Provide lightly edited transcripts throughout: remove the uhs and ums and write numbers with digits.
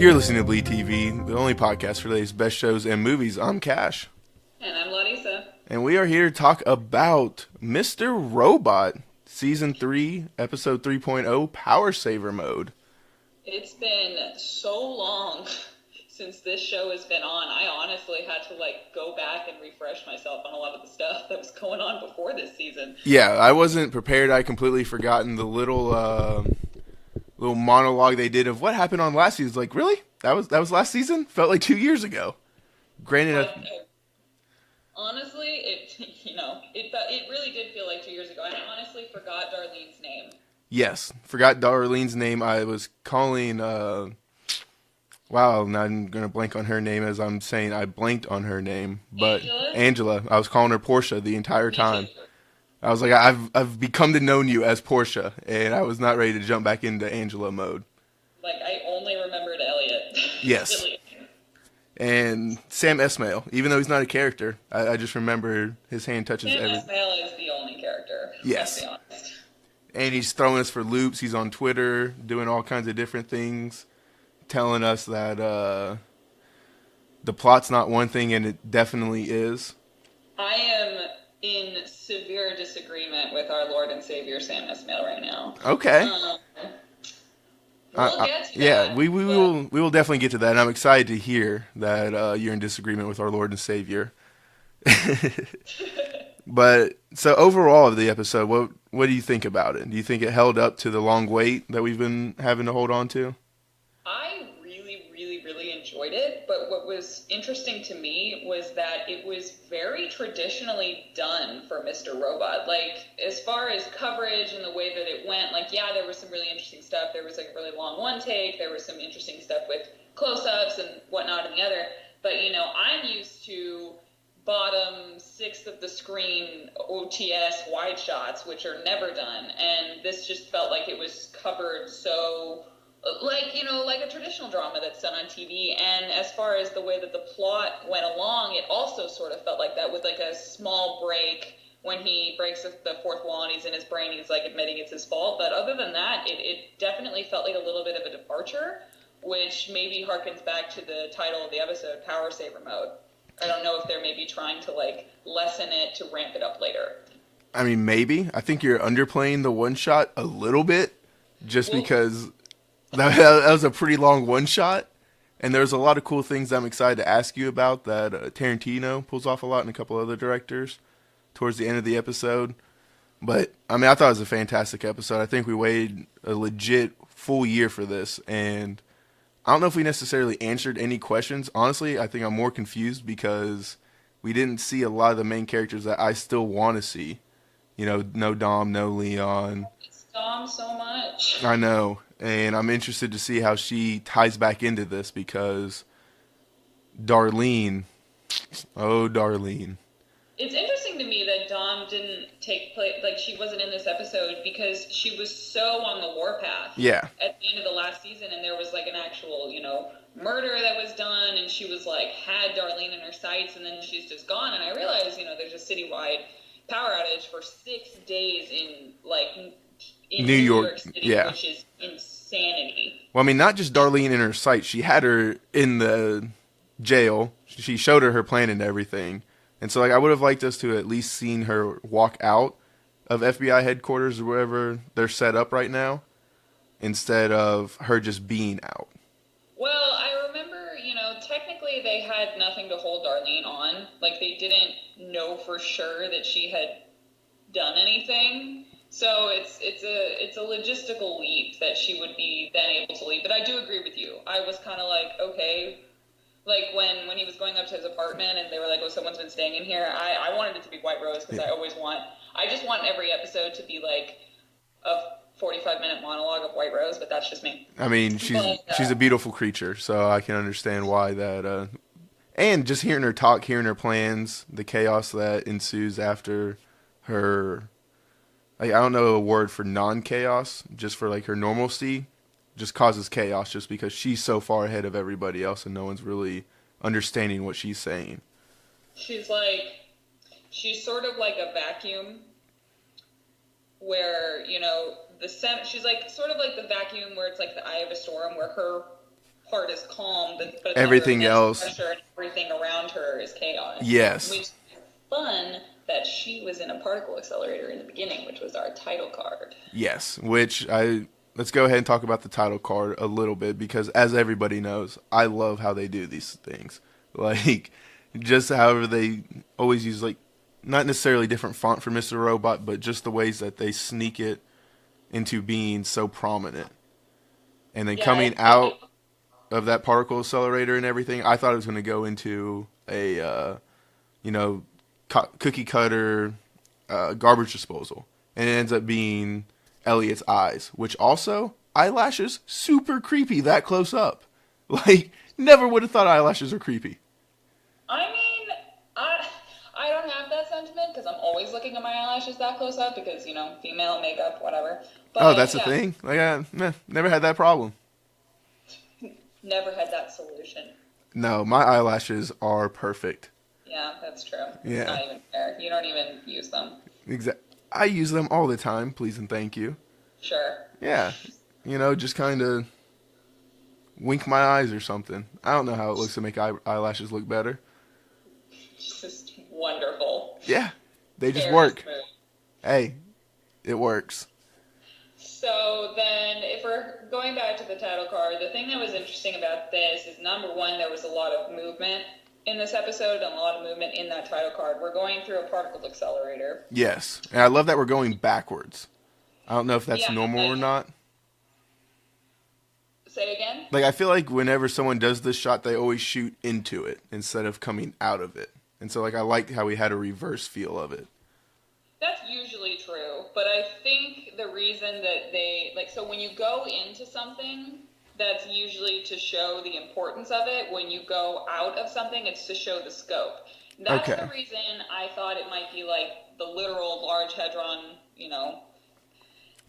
You're listening to Bleed TV, the only podcast for the latest best shows and movies. I'm Cash. And I'm Larissa. And we are here to talk about Mr. Robot, Season 3, Episode 3.0, Power Saver Mode. It's been so long since this show has been on. I honestly had to go back and refresh myself on a lot of the stuff that was going on before this season. Yeah, I wasn't prepared. I completely forgotten the little monologue they did of what happened on last season. Like, really? That was last season? Felt like 2 years ago. Granted, honestly, it really did feel like 2 years ago. I honestly forgot Darlene's name. Yes, forgot Darlene's name. I was calling. Wow, now I'm gonna blank on her name as I'm saying I blanked on her name, but Angela. I was calling her Portia the entire time. I was like, I've become to know you as Portia, and I was not ready to jump back into Angela mode. I only remembered Elliot. Yes. And Sam Esmail, even though he's not a character, I just remember his hand touches everything. Sam Esmail is the only character. Yes. Let's be honest. And he's throwing us for loops. He's on Twitter doing all kinds of different things, telling us that the plot's not one thing, and it definitely is. I am in severe disagreement with our Lord and Savior Sam Esmail right now. Okay. We'll get to that. Yeah, we will definitely get to that. And I'm excited to hear that you're in disagreement with our Lord and Savior. But so overall of the episode, what do you think about it? Do you think it held up to the long wait that we've been having to hold on to? I really enjoyed it, but what was interesting to me was that it was very traditionally done for Mr. Robot. As far as coverage and the way that it went, there was some really interesting stuff. There was a really long one take. There was some interesting stuff with close-ups and whatnot in the other. But, I'm used to bottom sixth of the screen OTS wide shots, which are never done. And this just felt like it was covered so... like a traditional drama that's done on TV. And as far as the way that the plot went along, it also sort of felt like that, with a small break when he breaks the fourth wall and he's in his brain, he's admitting it's his fault. But other than that, it definitely felt like a little bit of a departure, which maybe harkens back to the title of the episode, Power Saver Mode. I don't know if they're maybe trying to lessen it to ramp it up later. I mean, maybe. I think you're underplaying the one shot a little bit, because that was a pretty long one shot, and there's a lot of cool things I'm excited to ask you about that Tarantino pulls off a lot, and a couple other directors towards the end of the episode. But I mean, I thought it was a fantastic episode. I think we waited a legit full year for this, and I don't know if we necessarily answered any questions. Honestly, I think I'm more confused because we didn't see a lot of the main characters that I still want to see. No Dom, no Leon. It's Dom so much. I know. And I'm interested to see how she ties back into this because Darlene. It's interesting to me that Dom didn't take place, she wasn't in this episode because she was so on the warpath. Yeah. At the end of the last season, and there was an actual, murder that was done, and she was had Darlene in her sights, and then she's just gone. And I realized, there's a citywide power outage for 6 days in New York City, yeah. Which is insanity. Well, I mean, not just Darlene in her sight. She had her in the jail. She showed her plan and everything. And so, I would have liked us to at least seen her walk out of FBI headquarters or wherever they're set up right now, instead of her just being out. Well, I remember, technically they had nothing to hold Darlene on. They didn't know for sure that she had done anything. So it's a logistical leap that she would be then able to leave. But I do agree with you. I was kind of okay. When he was going up to his apartment and they were like, oh, someone's been staying in here. I wanted it to be White Rose because I just want every episode to be a 45-minute monologue of White Rose, but that's just me. I mean, she's a beautiful creature, so I can understand why that. And just hearing her talk, hearing her plans, the chaos that ensues after her. I don't know a word for non-chaos, just for her normalcy, just causes chaos just because she's so far ahead of everybody else and no one's really understanding what she's saying. She's sort of like a vacuum where, she's sort of like the vacuum where it's the eye of a storm, where her part is calm, but everything else, pressure and everything around her is chaos. Yes. Which is fun that she was in a particle accelerator in the beginning, which was our title card. Yes, let's go ahead and talk about the title card a little bit, because as everybody knows, I love how they do these things. Like, just however they always use, like, not necessarily different font for Mr. Robot, but just the ways that they sneak it into being so prominent. And then coming out of that particle accelerator and everything, I thought it was going to go into a, cookie cutter garbage disposal. And it ends up being Elliot's eyes, which also, eyelashes, super creepy that close up. Like, never would have thought eyelashes are creepy. I mean, I don't have that sentiment, because I'm always looking at my eyelashes that close up, because, female makeup, whatever. But, that's the thing? Like, never had that problem. Never had that solution. No, my eyelashes are perfect. Yeah, that's true. Yeah. It's not even fair. You don't even use them. I use them all the time, please and thank you. Sure. Yeah. Just kind of wink my eyes or something. I don't know how it looks to make eyelashes look better. Just wonderful. Yeah. They just work. Hey, it works. So then, if we're going back to the title card, the thing that was interesting about this is, number one, there was a lot of movement in this episode and a lot of movement in that title card. We're going through a particle accelerator. Yes. And I love that we're going backwards. I don't know if that's normal or not. Say again? Like, I feel like whenever someone does this shot, they always shoot into it instead of coming out of it. And so, like, I liked how we had a reverse feel of it. That's usually true, but I think the reason that so when you go into something, that's usually to show the importance of it. When you go out of something, it's to show the scope. That's the reason I thought it might be like the literal Large Hadron,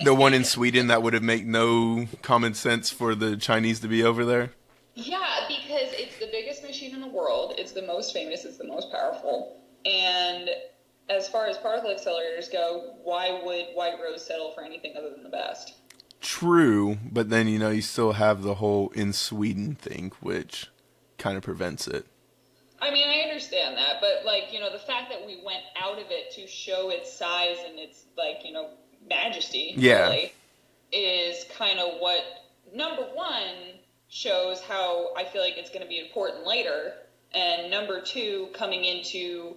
The one in Sweden that would have made no common sense for the Chinese to be over there? Yeah, because it's the biggest machine in the world. It's the most famous. It's the most powerful. And as far as particle accelerators go, why would White Rose settle for anything other than the best? True, but then, you still have the whole in Sweden thing, which kind of prevents it. I mean, I understand that, but, the fact that we went out of it to show its size and its, majesty, really, is kind of what, number one, shows how I feel like it's going to be important later, and number two, coming into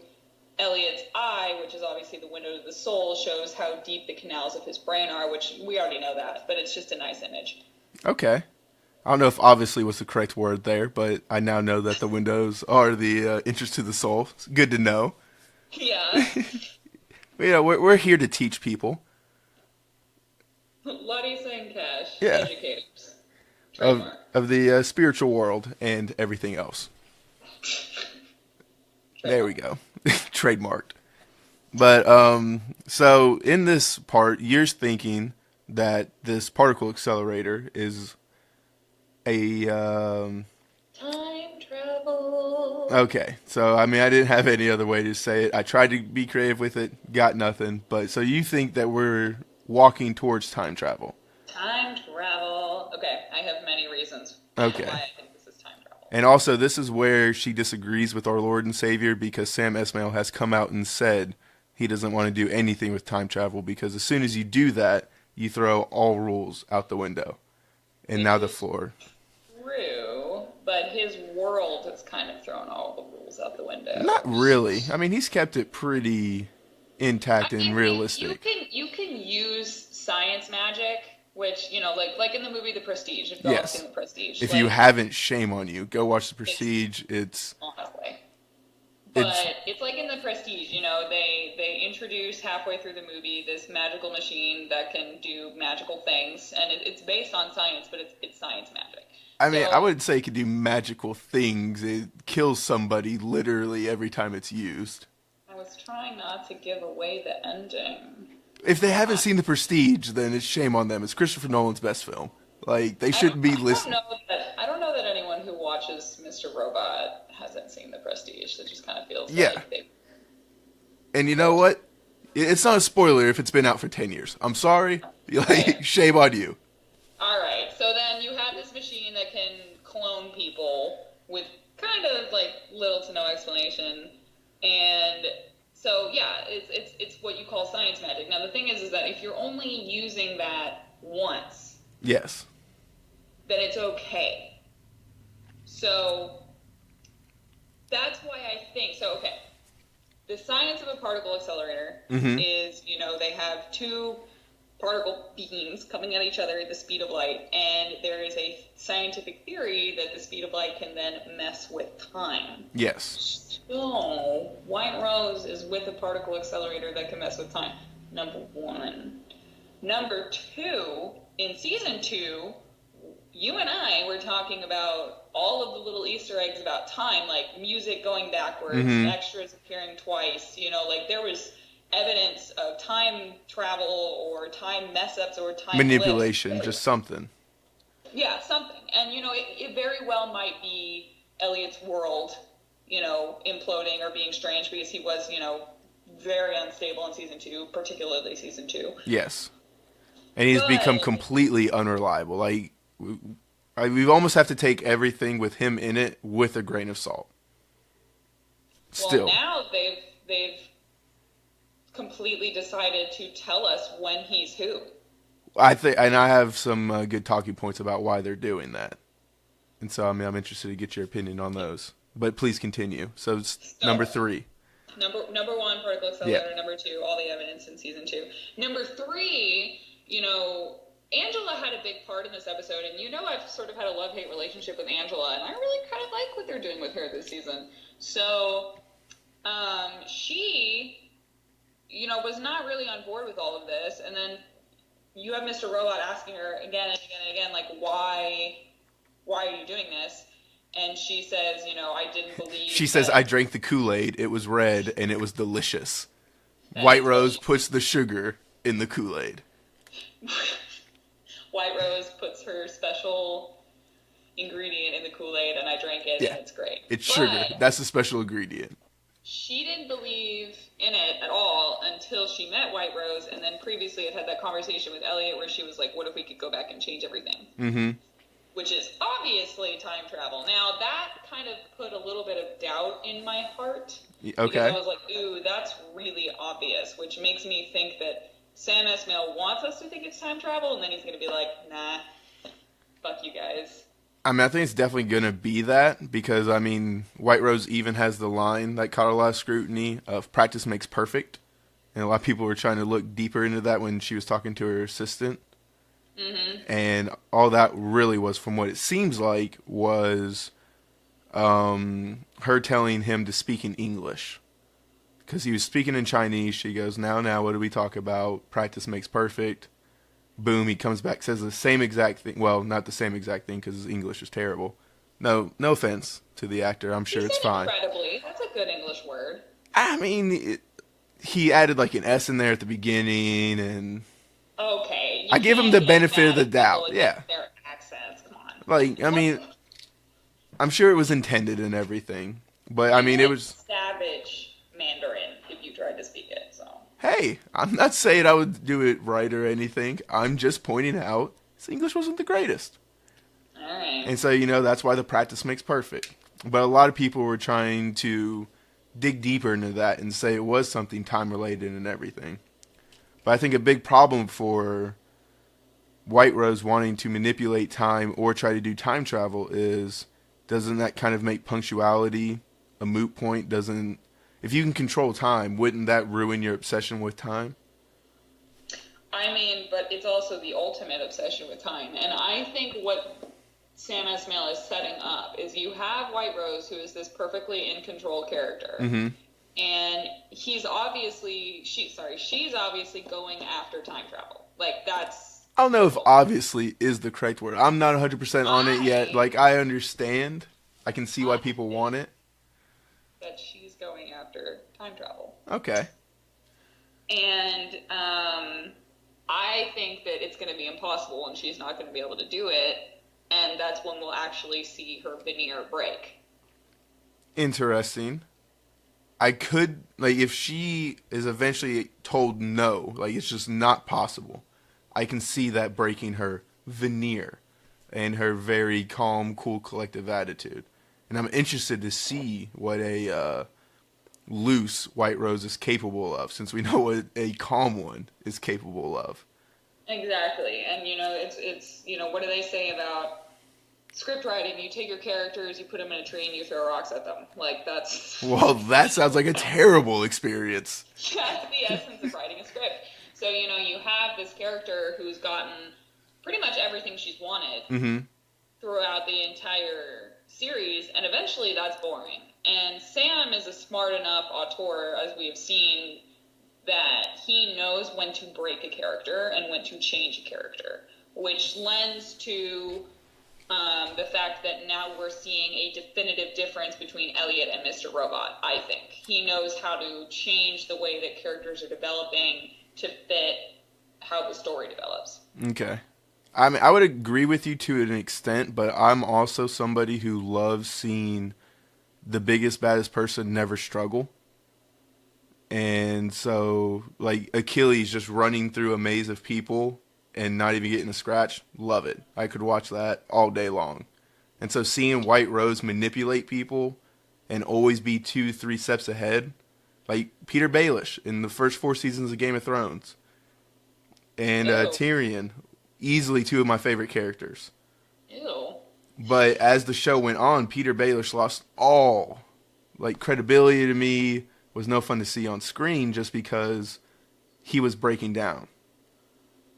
Elliot's eye, which is obviously the window to the soul, shows how deep the canals of his brain are, which we already know that, but it's just a nice image. Okay. I don't know if obviously was the correct word there, but I now know that the windows are the entrance to the soul. It's good to know. Yeah. We're here to teach people. Larissa and Cash, yeah. Educators. Of the spiritual world and everything else. There we go. Trademarked. But, so in this part, you're thinking that this particle accelerator is a, time travel. Okay. So, I didn't have any other way to say it. I tried to be creative with it, got nothing. But, so you think that we're walking towards time travel? Time travel. Okay. I have many reasons. Okay. Why I think this is time travel. And also, this is where she disagrees with our Lord and Savior, because Sam Esmail has come out and said he doesn't want to do anything with time travel, because as soon as you do that, you throw all rules out the window. And now the floor. True, but his world has kind of thrown all the rules out the window. Not really. He's kept it pretty intact and realistic. You can use science magic, which, like in the movie The Prestige. If you've seen The Prestige. If you haven't, shame on you. Go watch The Prestige. It's honestly. But it's like in The Prestige, they introduce halfway through the movie this magical machine that can do magical things, and it's based on science, but it's science magic. I wouldn't say it can do magical things. It kills somebody literally every time it's used. I was trying not to give away the ending. If they haven't seen The Prestige, then it's shame on them. It's Christopher Nolan's best film. They shouldn't be listening. I don't know that anyone who watches Mr. Robot hasn't seen The Prestige. It just kind of feels like they... And you know what? It's not a spoiler if it's been out for 10 years. I'm sorry. Shame on you. All right. So then you have this machine that can clone little to no explanation. And so, yeah, it's what you call science magic. Now, the thing is that if you're only using that once, yes, then it's okay. So that's why I think, so, okay, the science of a particle accelerator is, you know, they have two particle beams coming at each other at the speed of light, and there is a scientific theory that the speed of light can then mess with time. Yes. So, White Rose is with a particle accelerator that can mess with time. Number one. Number two, in season 2, you and I were talking about all of the little Easter eggs about time, like music going backwards, extras appearing twice, you know, like there was evidence of time travel or time mess-ups or time manipulation, blips. just something. Yeah, something. And, you know, it very well might be Elliot's world, you know, imploding or being strange because he was, you know, very unstable in season 2, particularly season 2. Yes. And he's become completely unreliable. Like, we almost have to take everything with him in it with a grain of salt. Still. Well, now they've completely decided to tell us when he's who. I have some good talking points about why they're doing that. And so, I mean, I'm interested to get your opinion on those. But please continue. So, number 3. Number 1, particle accelerator. Yeah. Number 2, all the evidence in season 2. Number 3, you know, Angela had a big part in this episode, and you know I've sort of had a love-hate relationship with Angela, and I really kind of like what they're doing with her this season. So, she, you know, was not really on board with all of this, and then you have Mr. Robot asking her again and again and again, like, why are you doing this? And she says, you know, I didn't believe... She says, I drank the Kool-Aid, it was red, and it was delicious. White Rose puts the sugar in the Kool-Aid. White Rose puts her special ingredient in the Kool-Aid, and I drank it, and it's great. It's sugar. That's the special ingredient. She didn't believe in it at all until she met White Rose, and then previously had that conversation with Elliot where she was like, what if we could go back and change everything? Mm-hmm. Which is obviously time travel. Now, that kind of put a little bit of doubt in my heart. Okay. Because I was like, ooh, that's really obvious, which makes me think that Sam Esmail wants us to think it's time travel, and then he's going to be like, nah, fuck you guys. I mean, I think it's definitely going to be that, because, I mean, White Rose even has the line that caught a lot of scrutiny of practice makes perfect. And a lot of people were trying to look deeper into that when she was talking to her assistant. Mm-hmm. And all that really was, from what it seems like, was her telling him to speak in English. Because he was speaking in Chinese. She goes, now, what do we talk about? Practice makes perfect. Boom, he comes back, says the same exact thing. Well, not the same exact thing, because his English is terrible. No offense to the actor. I'm sure it's fine. Incredibly. That's a good English word. I mean, he added like an S in there at the beginning, and... Okay. I give him the benefit of the doubt. Yeah. Their accents, come on. Like, I mean, I'm sure it was intended and everything, but I mean, it was savage Mandarin if you tried to speak it. So. Hey, I'm not saying I would do it right or anything. I'm just pointing out his English wasn't the greatest. All right. And so, you know, that's why the practice makes perfect. But a lot of people were trying to dig deeper into that and say it was something time related and everything. But I think a big problem for White Rose wanting to manipulate time or try to do time travel is, doesn't that kind of make punctuality a moot point? If you can control time, wouldn't that ruin your obsession with time? I mean, but it's also the ultimate obsession with time. And I think what Sam Esmail is setting up is you have White Rose, who is this perfectly in control character. Mm-hmm. And she's obviously going after time travel. Like, that's... I don't know if obviously is the correct word. I'm not 100% on it yet. Like, I understand. I can see why people want it. That she's going after time travel. Okay. And I think that it's going to be impossible and she's not going to be able to do it. And that's when we'll actually see her veneer break. Interesting. I could, like, if she is eventually told no, like, it's just not possible, I can see that breaking her veneer and her very calm, cool, collective attitude. and I'm interested to see what a loose White Rose is capable of, since we know what a calm one is capable of. Exactly. And, it's what do they say about script writing? You take your characters, you put them in a tree, and you throw rocks at them. Like, that's... Well, that sounds like a terrible experience. That's the essence of writing a script. So, you have this character who's gotten pretty much everything she's wanted throughout the entire series, and eventually that's boring. And Sam is a smart enough auteur, as we have seen, that he knows when to break a character and when to change a character, which lends to the fact that now we're seeing a definitive difference between Elliot and Mr. Robot, I think. He knows how to change the way that characters are developing to fit how the story develops. Okay. I mean, I would agree with you to an extent, but I'm also somebody who loves seeing the biggest, baddest person never struggle. And so, like, Achilles just running through a maze of people and not even getting a scratch, love it. I could watch that all day long. And so seeing White Rose manipulate people and always be 2-3 steps ahead, like Peter Baelish in the first 4 seasons of Game of Thrones, and Tyrion, easily 2 of my favorite characters. Ew. But as the show went on, Peter Baelish lost all credibility to me, was no fun to see on screen just because he was breaking down.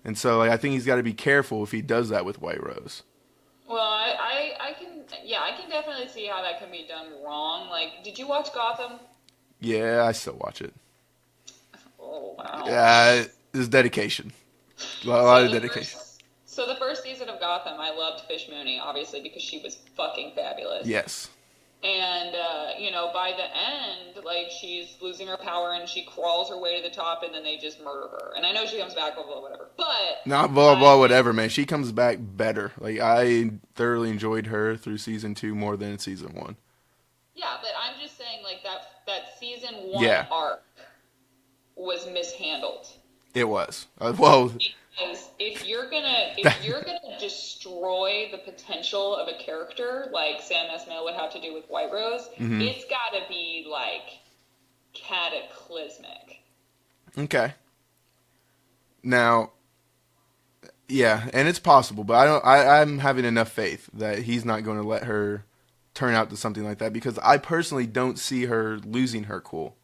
And so I think he's got to be careful if he does that with White Rose. Well, I can definitely see how that can be done wrong. Like, did you watch Gotham? Yeah, I still watch it. Oh, wow. Yeah, it's dedication. A lot of dedication. So the first season of Gotham, I loved Fish Mooney, obviously, because she was fucking fabulous. Yes. And, by the end, she's losing her power and she crawls her way to the top and then they just murder her. And I know she comes back, blah, blah, whatever. But... Not blah, blah, whatever, man. She comes back better. I thoroughly enjoyed her through season 2 more than season 1. Yeah, but I'm just saying, that season 1 arc was mishandled. It was. Because if you're gonna destroy the potential of a character like Sam Esmail would have to do with White Rose, it's gotta be cataclysmic. Okay. Now, yeah, and it's possible, but I'm having enough faith that he's not going to let her turn out to something like that, because I personally don't see her losing her cool.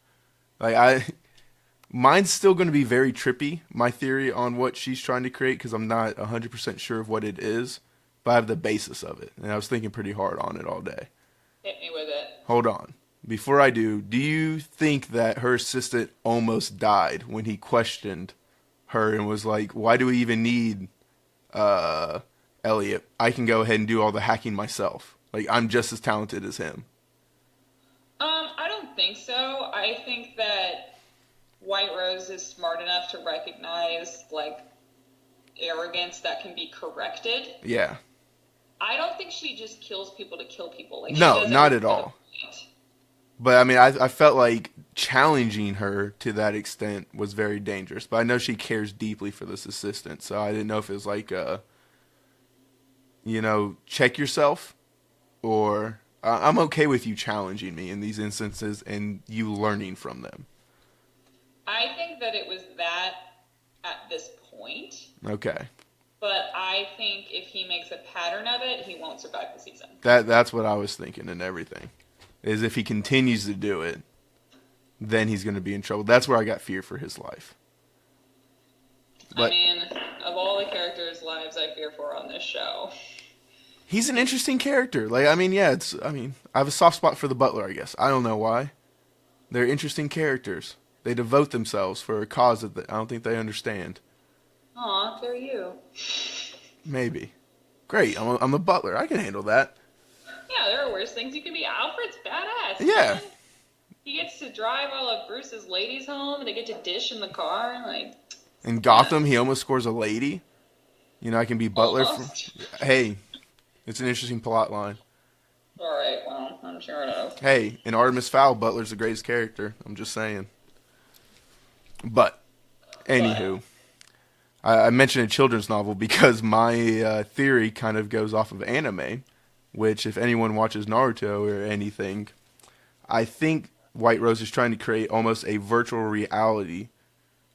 Mine's still going to be very trippy, my theory on what she's trying to create, because I'm not 100% sure of what it is, but I have the basis of it, and I was thinking pretty hard on it all day. Hit me with it. Hold on. Before I do you think that her assistant almost died when he questioned her and was like, why do we even need Elliot? I can go ahead and do all the hacking myself. I'm just as talented as him. I don't think so. I think that White Rose is smart enough to recognize, arrogance that can be corrected. Yeah. I don't think she just kills people to kill people. No, not at all. But, I mean, I felt like challenging her to that extent was very dangerous. But I know she cares deeply for this assistant, so I didn't know if it was check yourself, or I'm okay with you challenging me in these instances and you learning from them. I think that it was that at this point. Okay. But I think if he makes a pattern of it, he won't survive the season. That's what I was thinking and everything. Is if he continues to do it, then he's going to be in trouble. That's where I got fear for his life. But, of all the characters' lives I fear for on this show, he's an interesting character. I have a soft spot for the Butler, I guess. I don't know why. They're interesting characters. They devote themselves for a cause that I don't think they understand. Aw, they're you. Maybe. Great, I'm a butler. I can handle that. Yeah, there are worse things. You can be Alfred's badass. Yeah. Man. He gets to drive all of Bruce's ladies home, and they get to dish in the car. In Gotham, he almost scores a lady. I can be butler. Hey, it's an interesting plot line. All right, well, I'm sure enough. Hey, in Artemis Fowl, Butler's the greatest character. I'm just saying. But, anywho, I mentioned a children's novel because my theory kind of goes off of anime. which if anyone watches Naruto or anything, I think White Rose is trying to create almost a virtual reality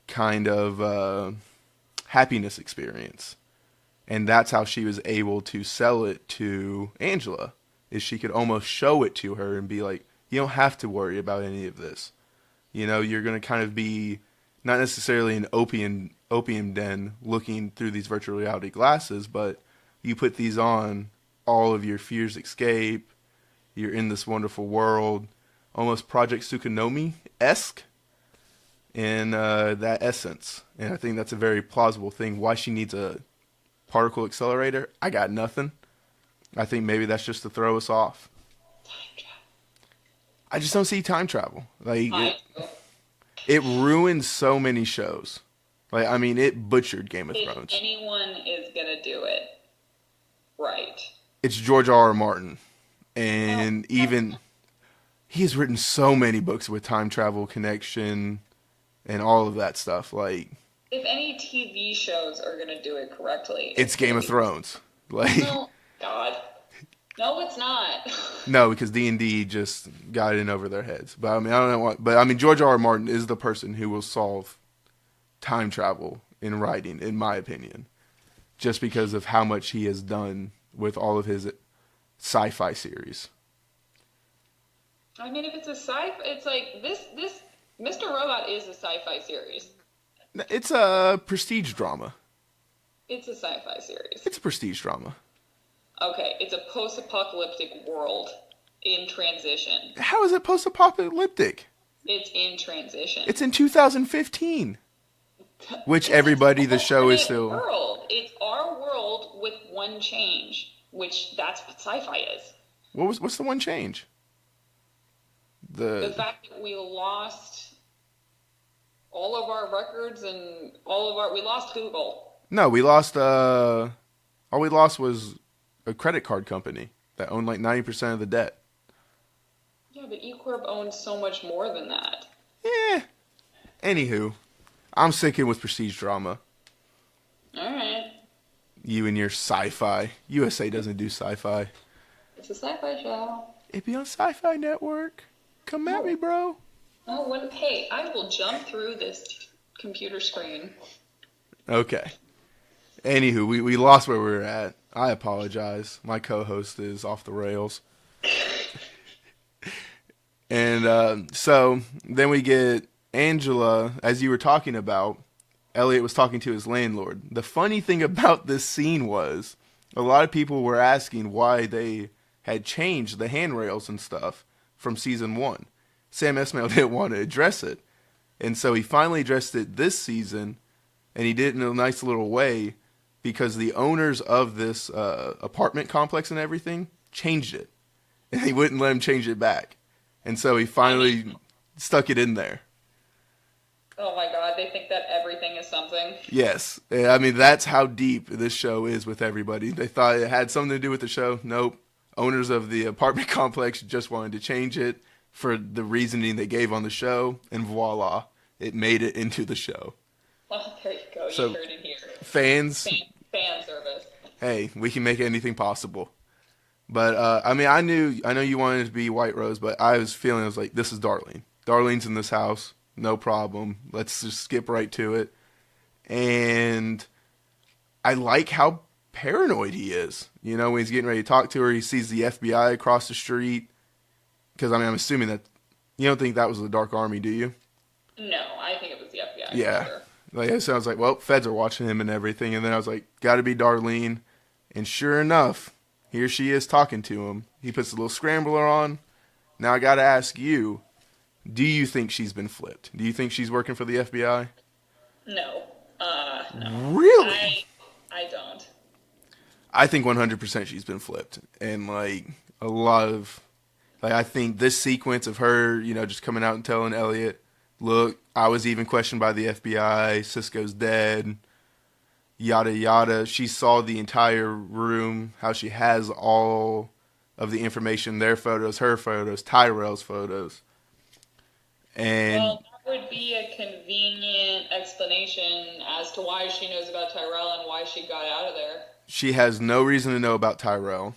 kind of happiness experience. And that's how she was able to sell it to Angela, is she could almost show it to her and be like, you don't have to worry about any of this. You know, you're going to kind of be not necessarily an opium den looking through these virtual reality glasses, but you put these on, all of your fears escape. You're in this wonderful world, almost Project Tsukunomi-esque in that essence. And I think that's a very plausible thing. Why she needs a particle accelerator, I got nothing. I think maybe that's just to throw us off. Time travel. I just don't see time travel. Like it ruined so many shows. Like, I mean, it butchered Game of Thrones. If anyone is gonna do it right, it's George R. R. Martin, and even he has written so many books with time travel connection and all of that stuff. Like, if any TV shows are gonna do it correctly, it's Game of Thrones. Like, no, God, no, it's not. No, because D&D just got in over their heads. But I mean, I don't know what. But I mean, George R. R. Martin is the person who will solve time travel in writing, in my opinion, just because of how much he has done with all of his sci-fi series. I mean, if it's a sci-fi, it's like this Mr. Robot is a sci-fi series. It's a prestige drama. It's a sci-fi series. It's a prestige drama. Okay, it's a post-apocalyptic world in transition. How is it post-apocalyptic? It's in transition. It's in 2015. Which everybody, the show is still... World. It's our world with one change, which that's what sci-fi is. What's the one change? The fact that we lost all of our records and we lost Google. No, we lost, all we lost was a credit card company that owned like 90% of the debt. Yeah, but E-Corp owns so much more than that. Yeah. Anywho, I'm sticking with prestige drama. Alright. You and your sci-fi. USA doesn't do sci-fi. It's a sci-fi show. It'd be on Sci-Fi Network. Come at me, bro. Oh, hey, I will jump through this computer screen. Okay. Anywho, we lost where we were at. I apologize. My co-host is off the rails. And so then we get Angela, as you were talking about, Elliot was talking to his landlord. The funny thing about this scene was a lot of people were asking why they had changed the handrails and stuff from season 1. Sam Esmail didn't want to address it. And so he finally addressed it this season, and he did it in a nice little way because the owners of this apartment complex and everything changed it. And he wouldn't let him change it back. And so he finally stuck it in there. Oh my God, they think that everything is something. Yes. I mean, that's how deep this show is with everybody. They thought it had something to do with the show. Nope. Owners of the apartment complex just wanted to change it for the reasoning they gave on the show, and voila, it made it into the show. Well, there you go. So, you heard it here. Fans. Fan service. Hey, we can make anything possible. But, I mean, I know you wanted it to be White Rose, but I was like, this is Darlene. Darlene's in this house. No problem. Let's just skip right to it. And I like how paranoid he is. You know, when he's getting ready to talk to her, he sees the FBI across the street. Because, I mean, I'm assuming that you don't think that was the Dark Army, do you? No, I think it was the FBI. Yeah. Sure. Like, so I was like, well, feds are watching him and everything. And then I was like, got to be Darlene. And sure enough, here she is talking to him. He puts a little scrambler on. Now I got to ask you, do you think she's been flipped? Do you think she's working for the FBI? No. No. Really? I don't. I think 100% she's been flipped. And, like, a lot of... Like, I think this sequence of her, you know, just coming out and telling Elliot, look, I was even questioned by the FBI, Cisco's dead, yada, yada. She saw the entire room, how she has all of the information, their photos, her photos, Tyrell's photos. And well, that would be a convenient explanation as to why she knows about Tyrell and why she got out of there. She has no reason to know about Tyrell.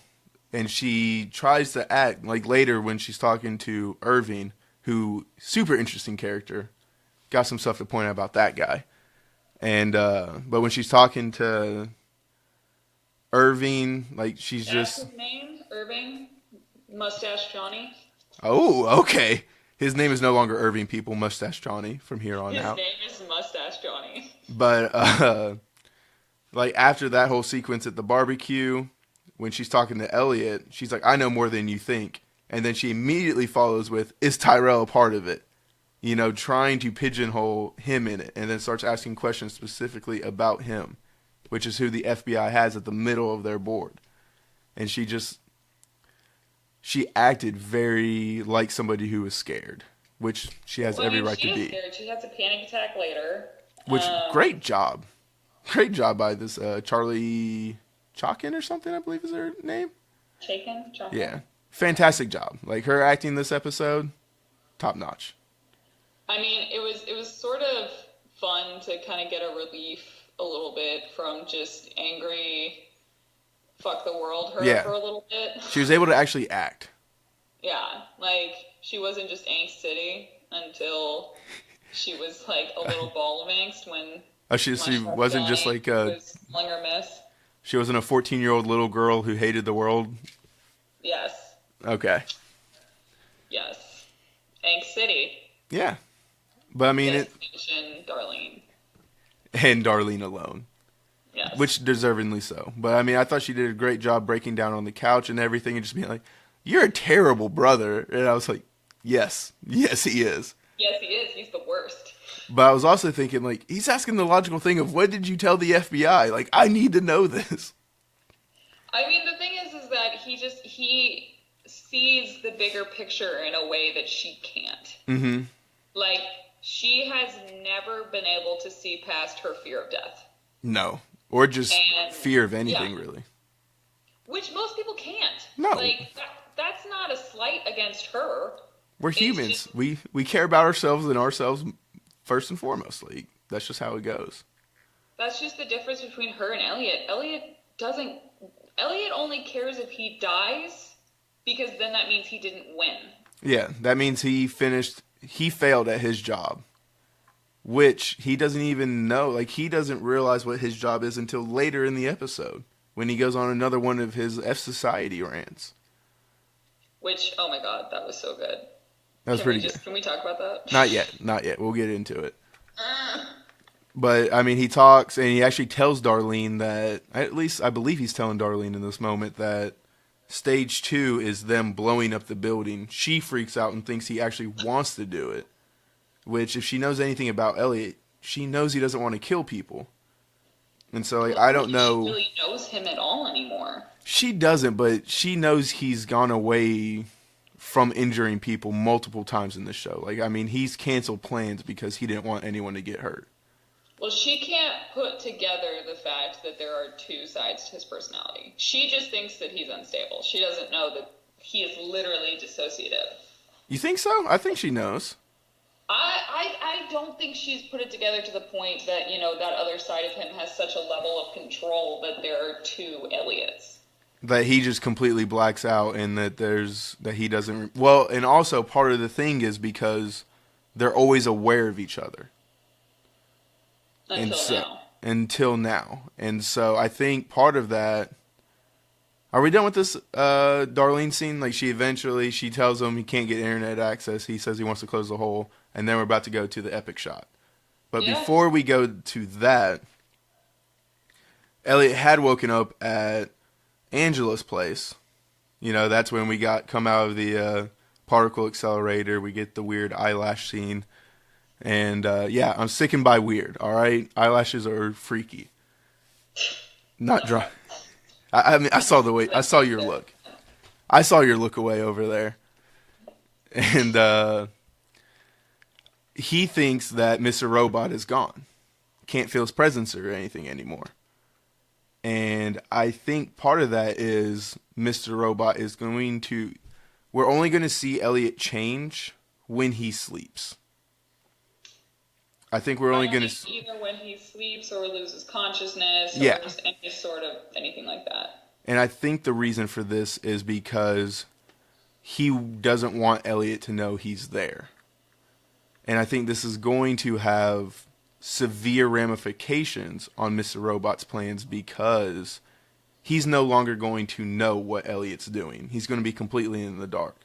and she tries to act like later when she's talking to Irving, who super interesting character. Got some stuff to point out about that guy. And but when she's talking to Irving, like she's That's just his name, Irving, Mustache Johnny. Oh, okay. His name is no longer Irving, people. Mustache Johnny from here on out. His name is Mustache Johnny. But like after that whole sequence at the barbecue, when she's talking to Elliot, she's like, "I know more than you think," and then she immediately follows with, "Is Tyrell a part of it?" You know, trying to pigeonhole him in it, and then starts asking questions specifically about him, which is who the FBI has at the middle of their board. And she acted very like somebody who was scared, which she has every right to be. Scared. She has a panic attack later. Which, great job. Great job by this Charlie Chalkin or something, I believe is her name. Chalkin? Yeah. Fantastic job. Like, her acting this episode, top notch. I mean, it was sort of fun to kind of get a relief a little bit from just angry, fuck the world her for a little bit. She was able to actually act. Yeah, like, she wasn't just Angst City until she was, like, a little ball of angst when... Oh, she wasn't just like a... Sling or miss. She wasn't a 14-year-old little girl who hated the world? Yes. Okay. Yes. Angst City. Yeah. But, I mean... Darlene. And Darlene alone. Yes. Which deservingly so. But, I mean, I thought she did a great job breaking down on the couch and everything and just being like, "You're a terrible brother." And I was like, yes. Yes, he is. Yes, he is. He's the worst. But I was also thinking, like, he's asking the logical thing of, what did you tell the FBI? Like, I need to know this. I mean, the thing is that he sees the bigger picture in a way that she can't. Mm-hmm. Like, she has never been able to see past her fear of death. No. Or just fear of anything, really. Which most people can't. No. Like, that's not a slight against her. We're humans. We care about ourselves and ourselves first and foremost. Like, that's just how it goes. That's just the difference between her and Elliot. Elliot only cares if he dies, because then that means he didn't win. Yeah, that means he failed at his job. Which he doesn't even know. Like, he doesn't realize what his job is until later in the episode, when he goes on another one of his F Society rants. Which, oh my god, that was so good. That was pretty good. Can we talk about that? Not yet. We'll get into it. But, I mean, he talks, and he actually tells Darlene that, at least I believe he's telling Darlene in this moment, that stage 2 is them blowing up the building. She freaks out and thinks he actually wants to do it. Which, if she knows anything about Elliot, she knows he doesn't want to kill people. And so, like, I don't know. She really knows him at all anymore. She doesn't, but she knows he's gone away from injuring people multiple times in the show. Like, I mean, he's canceled plans because he didn't want anyone to get hurt. Well, she can't put together the fact that there are two sides to his personality. She just thinks that he's unstable. She doesn't know that he is literally dissociative. You think so? I think she knows. I don't think she's put it together to the point that, you know, that other side of him has such a level of control that there are two Elliots. That he just completely blacks out and that he doesn't... Well, and also part of the thing is because they're always aware of each other. Until now. And so I think part of that... Are we done with this Darlene scene? Like, she tells him he can't get internet access. He says he wants to close the hole. And then we're about to go to the epic shot. But before we go to that, Elliot had woken up at Angela's place. You know, that's when we come out of the particle accelerator. We get the weird eyelash scene. And, I'm sticking by weird, all right? Eyelashes are freaky. Not dry. I mean, I saw your look. I saw your look away over there. And, he thinks that Mr. Robot is gone. Can't feel his presence or anything anymore. And I think part of that is Mr. Robot is going to... We're only going to see Elliot change when he sleeps. I think we're only going to... Either when he sleeps or loses consciousness or just any sort of anything like that. And I think the reason for this is because he doesn't want Elliot to know he's there. And I think this is going to have severe ramifications on Mr. Robot's plans because he's no longer going to know what Elliot's doing. He's going to be completely in the dark.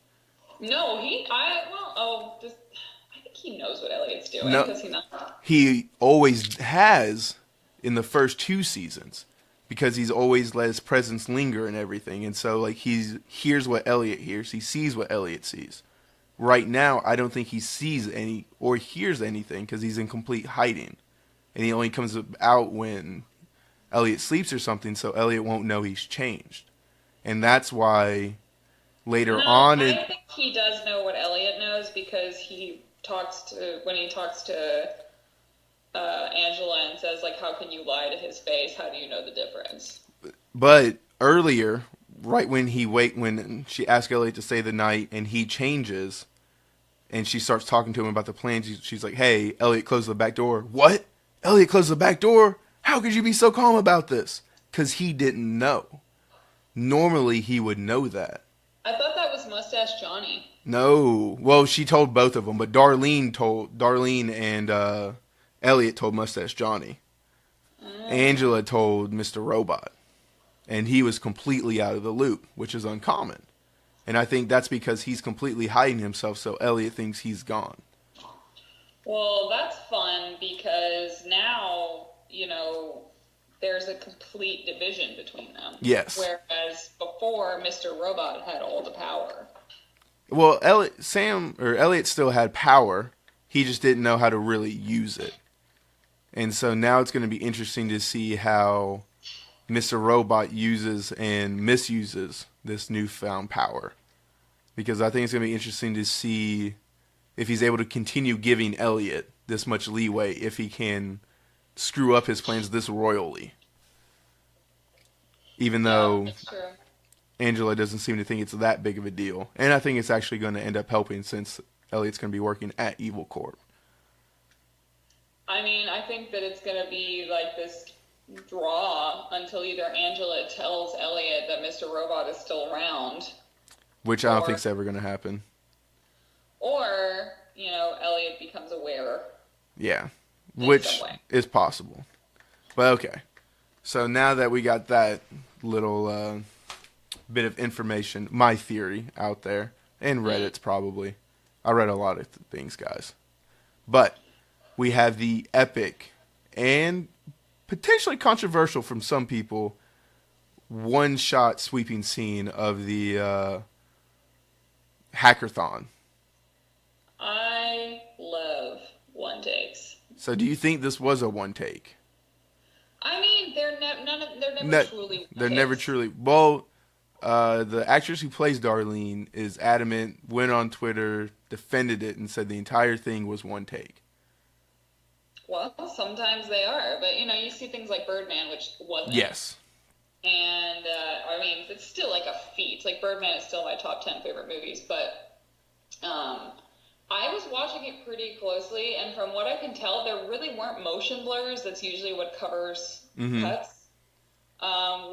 No, I think he knows what Elliot's doing. No, Does he not? He always has in the first 2 seasons because he's always let his presence linger and everything. And so, like, he hears what Elliot hears. He sees what Elliot sees. Right now, I don't think he sees any or hears anything because he's in complete hiding. And he only comes out when Elliot sleeps or something, so Elliot won't know he's changed. And that's why later on... I think he does know what Elliot knows because when he talks to Angela and says, like, how can you lie to his face? How do you know the difference? But earlier, right when she asked Elliot to stay the night and he changes and she starts talking to him about the plans, she's like, hey, Elliot closed the back door. What? Elliot closed the back door? How could you be so calm about this? Because he didn't know. Normally, he would know that. I thought that was Mustache Johnny. No. Well, she told both of them, but Darlene and Elliot told Mustache Johnny. Angela told Mr. Robot. And he was completely out of the loop, which is uncommon. And I think that's because he's completely hiding himself, so Elliot thinks he's gone. Well, that's fun because now, there's a complete division between them. Yes. Whereas before, Mr. Robot had all the power. Well, Elliot still had power. He just didn't know how to really use it. And so now it's going to be interesting to see how Mr. Robot uses and misuses this newfound power. Because I think it's going to be interesting to see if he's able to continue giving Elliot this much leeway, if he can screw up his plans this royally. Even though Angela doesn't seem to think it's that big of a deal. And I think it's actually going to end up helping since Elliot's going to be working at Evil Corp. I mean, I think that it's going to be like this draw until either Angela tells Elliot that Mr. Robot is still around. Which I don't think is ever going to happen. Or, Elliot becomes aware. Yeah, which is possible. But okay. So now that we got that little bit of information, my theory out there, and Reddit's probably. I read a lot of things, guys. But we have the epic and potentially controversial from some people one-shot sweeping scene of the hackathon. I love one takes. So do you think this was a one take? I mean, they're never truly one They're takes. never truly. Well, the actress who plays Darlene is adamant, went on Twitter, defended it, and said the entire thing was one take. Well, sometimes they are, but you see things like Birdman, which wasn't. Yes. And I mean, it's still like a feat. Like Birdman is still my top 10 favorite movies, but I was watching it pretty closely, and from what I can tell, there really weren't motion blurs. That's usually what covers cuts.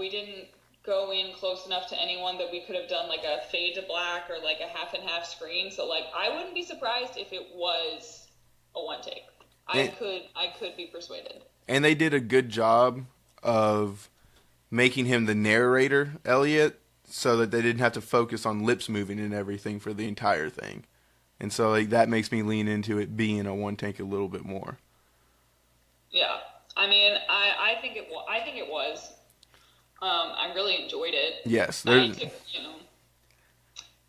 We didn't go in close enough to anyone that we could have done like a fade to black or like a half and half screen. So like, I wouldn't be surprised if it was a one take. I could be persuaded. And they did a good job of making him the narrator, Elliot, so that they didn't have to focus on lips moving and everything for the entire thing. And so like that makes me lean into it being a one take a little bit more. Yeah, I mean, I think it was. I really enjoyed it. Yes, I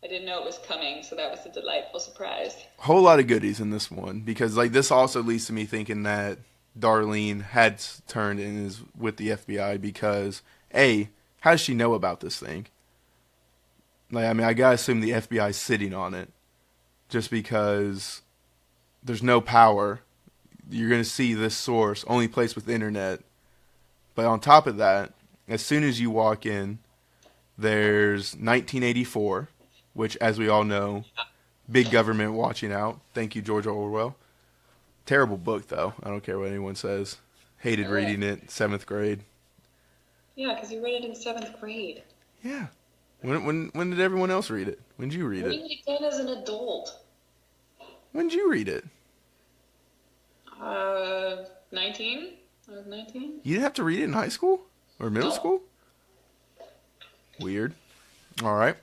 didn't know it was coming, so that was a delightful surprise. Whole lot of goodies in this one because like this also leads to me thinking that Darlene had turned and is with the FBI because how does she know about this thing? Like, I mean, I gotta assume the FBI is sitting on it. Just because there's no power, you're going to see this source only placed with the internet. But on top of that, as soon as you walk in, there's 1984, which, as we all know, big government watching out. Thank you, George Orwell. Terrible book, though. I don't care what anyone says. Hated reading it, 7th grade. Yeah, because you read it in 7th grade. Yeah. When did everyone else read it? When did you read it? Reading it again as an adult. When did you read it? 19? I was 19. You didn't have to read it in high school? Or middle No. school? Weird. All right.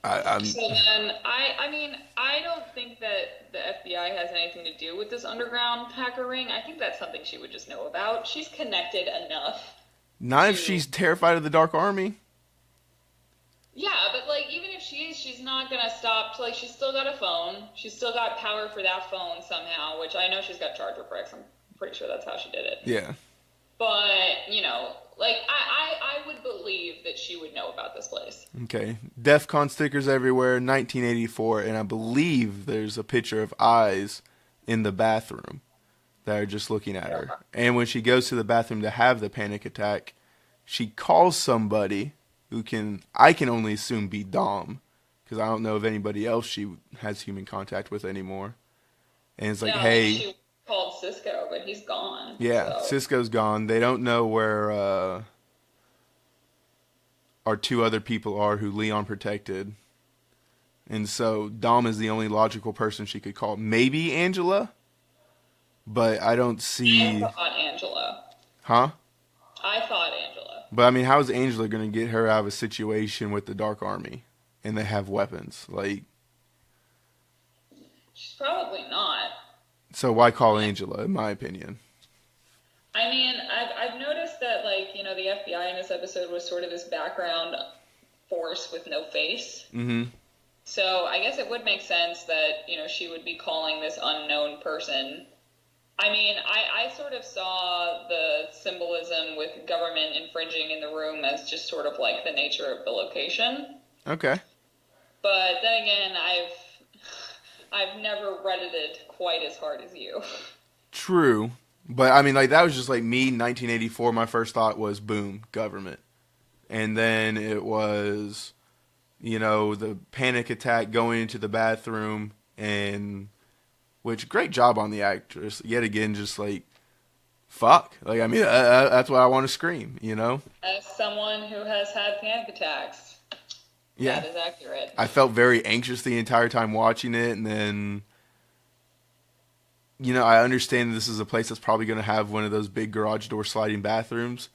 So then, I don't think that the FBI has anything to do with this underground hacker ring. I think that's something she would just know about. She's connected enough. Not if she's terrified of the Dark Army. Yeah, but like even if she is, she's not gonna stop. Like she's still got a phone. She's still got power for that phone somehow, which I know she's got charger bricks. I'm pretty sure that's how she did it. Yeah. But like I would believe that she would know about this place. Okay. DEF CON stickers everywhere, 1984, and I believe there's a picture of eyes in the bathroom that are just looking at her. And when she goes to the bathroom to have the panic attack, she calls somebody who I can only assume be Dom, because I don't know of anybody else she has human contact with anymore. And it's like, hey. She called Cisco, but he's gone. Yeah, so. Cisco's gone. They don't know where our two other people are who Leon protected. And so Dom is the only logical person she could call. Maybe Angela, but I don't see... I thought Angela. Huh? I thought Angela. But, I mean, how is Angela going to get her out of a situation with the Dark Army? And they have weapons. Like... She's probably not. So why call Angela, in my opinion? I mean, I've noticed that, like, the FBI in this episode was sort of this background force with no face. Mm-hmm. So I guess it would make sense that, she would be calling this unknown person. I mean, I sort of saw the symbolism with government infringing in the room as just sort of like the nature of the location. Okay. But then again, I've never Reddited quite as hard as you. True. But, I mean, like, that was just like me, 1984. My first thought was, boom, government. And then it was, the panic attack going into the bathroom. And, which, great job on the actress. Yet again, just like, fuck. Like, I mean, that's what I want to scream, As someone who has had panic attacks. Yeah. That is accurate. I felt very anxious the entire time watching it. And then... I understand this is a place that's probably going to have one of those big garage door sliding bathrooms.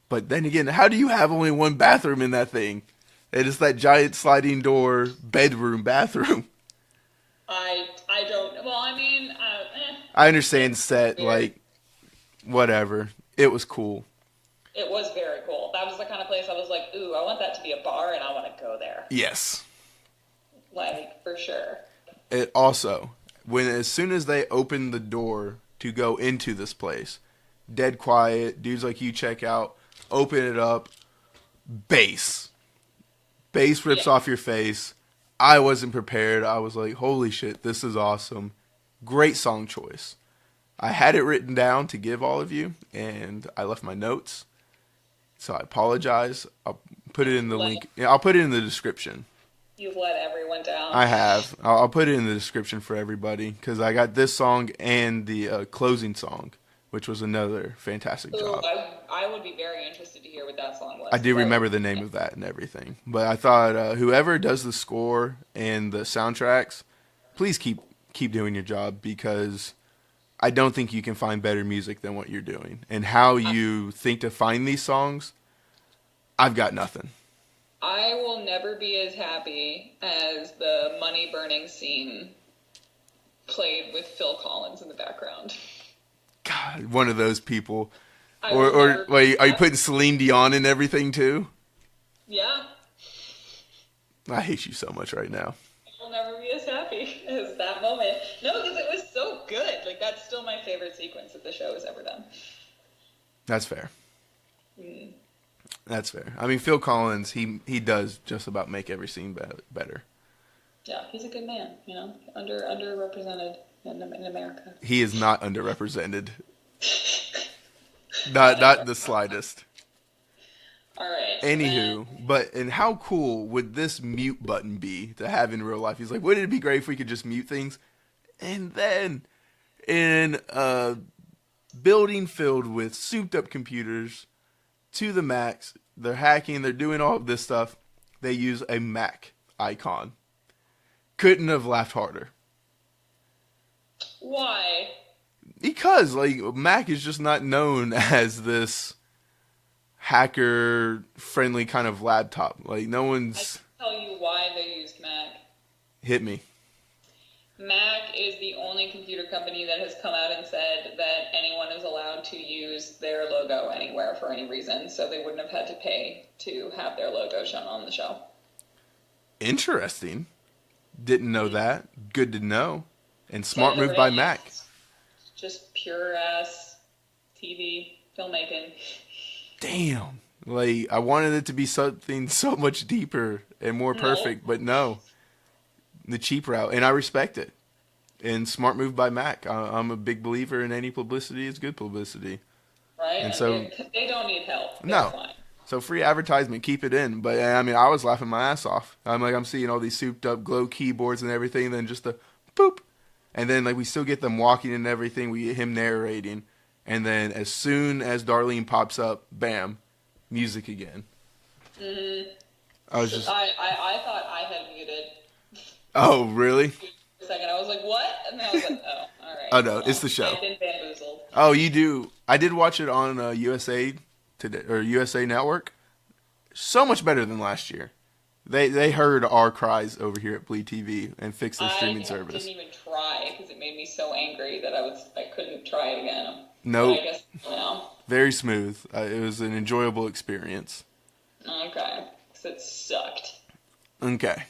But then again, how do you have only one bathroom in that thing? It is that giant sliding door bedroom bathroom. I don't... Well, I mean... I understand set, like, whatever. It was cool. It was very cool. That was the kind of place I was like, ooh, I want that to be a bar and I want to go there. Yes. Like, for sure. It also... as soon as they open the door to go into this place, dead quiet, dudes like you check out, open it up, bass rips off your face. I wasn't prepared. I was like, holy shit, this is awesome. Great song choice. I had it written down to give all of you, and I left my notes, so I apologize. I'll put it in the link. Yeah, I'll put it in the description. You've let everyone down. I have. I'll put it in the description for everybody because I got this song and the closing song, which was another fantastic job. I would be very interested to hear what that song was. I do remember the name of that and everything. But I thought whoever does the score and the soundtracks, please keep doing your job because I don't think you can find better music than what you're doing. And how you think to find these songs, I've got nothing. I will never be as happy as the money burning scene played with Phil Collins in the background. God, one of those people. Wait, are you putting Celine Dion in everything too? Yeah. I hate you so much right now. I will never be as happy as that moment. No, because it was so good. Like, that's still my favorite sequence that the show has ever done. That's fair. That's fair. I mean, Phil Collins, he does just about make every scene better. Yeah, he's a good man, underrepresented in America. He is not underrepresented. not the slightest. All right. Anywho, and how cool would this mute button be to have in real life? He's like, wouldn't it be great if we could just mute things? And then, in a building filled with souped up computers, to the max. They're hacking. They're doing all of this stuff. They use a Mac icon. Couldn't have laughed harder. Why? Because, like, Mac is just not known as this hacker-friendly kind of laptop. Like, no one's... I can tell you why they used Mac. Hit me. Mac is the only computer company that has come out and said that anyone is allowed to use their logo anywhere for any reason, so they wouldn't have had to pay to have their logo shown on the show. Interesting. Didn't know that. Good to know. And smart move by Mac. Just pure-ass TV filmmaking. Damn. Like, I wanted it to be something so much deeper and more perfect, but no. The cheap route. And I respect it. And smart move by Mac. I'm a big believer in any publicity is good publicity. Right? And so they don't need help. They're no. Fine. So free advertisement, keep it in. But, I mean, I was laughing my ass off. I'm seeing all these souped up glow keyboards and everything, and then just a boop. And then, like, we still get them walking and everything. We get him narrating. And then as soon as Darlene pops up, bam, music again. Mm-hmm. I was just... I thought I had muted. Oh, really? For a second, I was like, what? And then I was like, oh, all right. Oh, no, it's the show. I've been bamboozled. Oh, you do? I did watch it on USA today, or USA Network. So much better than last year. They heard our cries over here at Bleed TV and fixed their streaming service. I didn't even try because it made me so angry that I couldn't try it again. Nope. I guess now. Very smooth. It was an enjoyable experience. Okay. Because it sucked. Okay.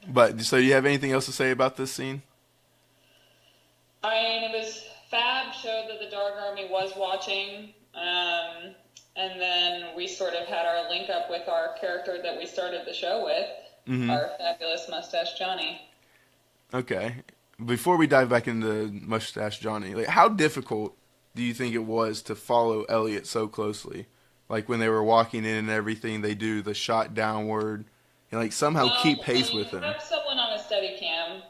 But, so you have anything else to say about this scene? I mean, it was Fab showed that the Dark Army was watching. And then we sort of had our link up with our character that we started the show with, our fabulous Mustache Johnny. Okay. Before we dive back into Mustache Johnny, like, how difficult do you think it was to follow Elliot so closely? Like, when they were walking in and everything, they do the shot downward and, like, somehow keep pace with him. When you have someone on a Steadicam,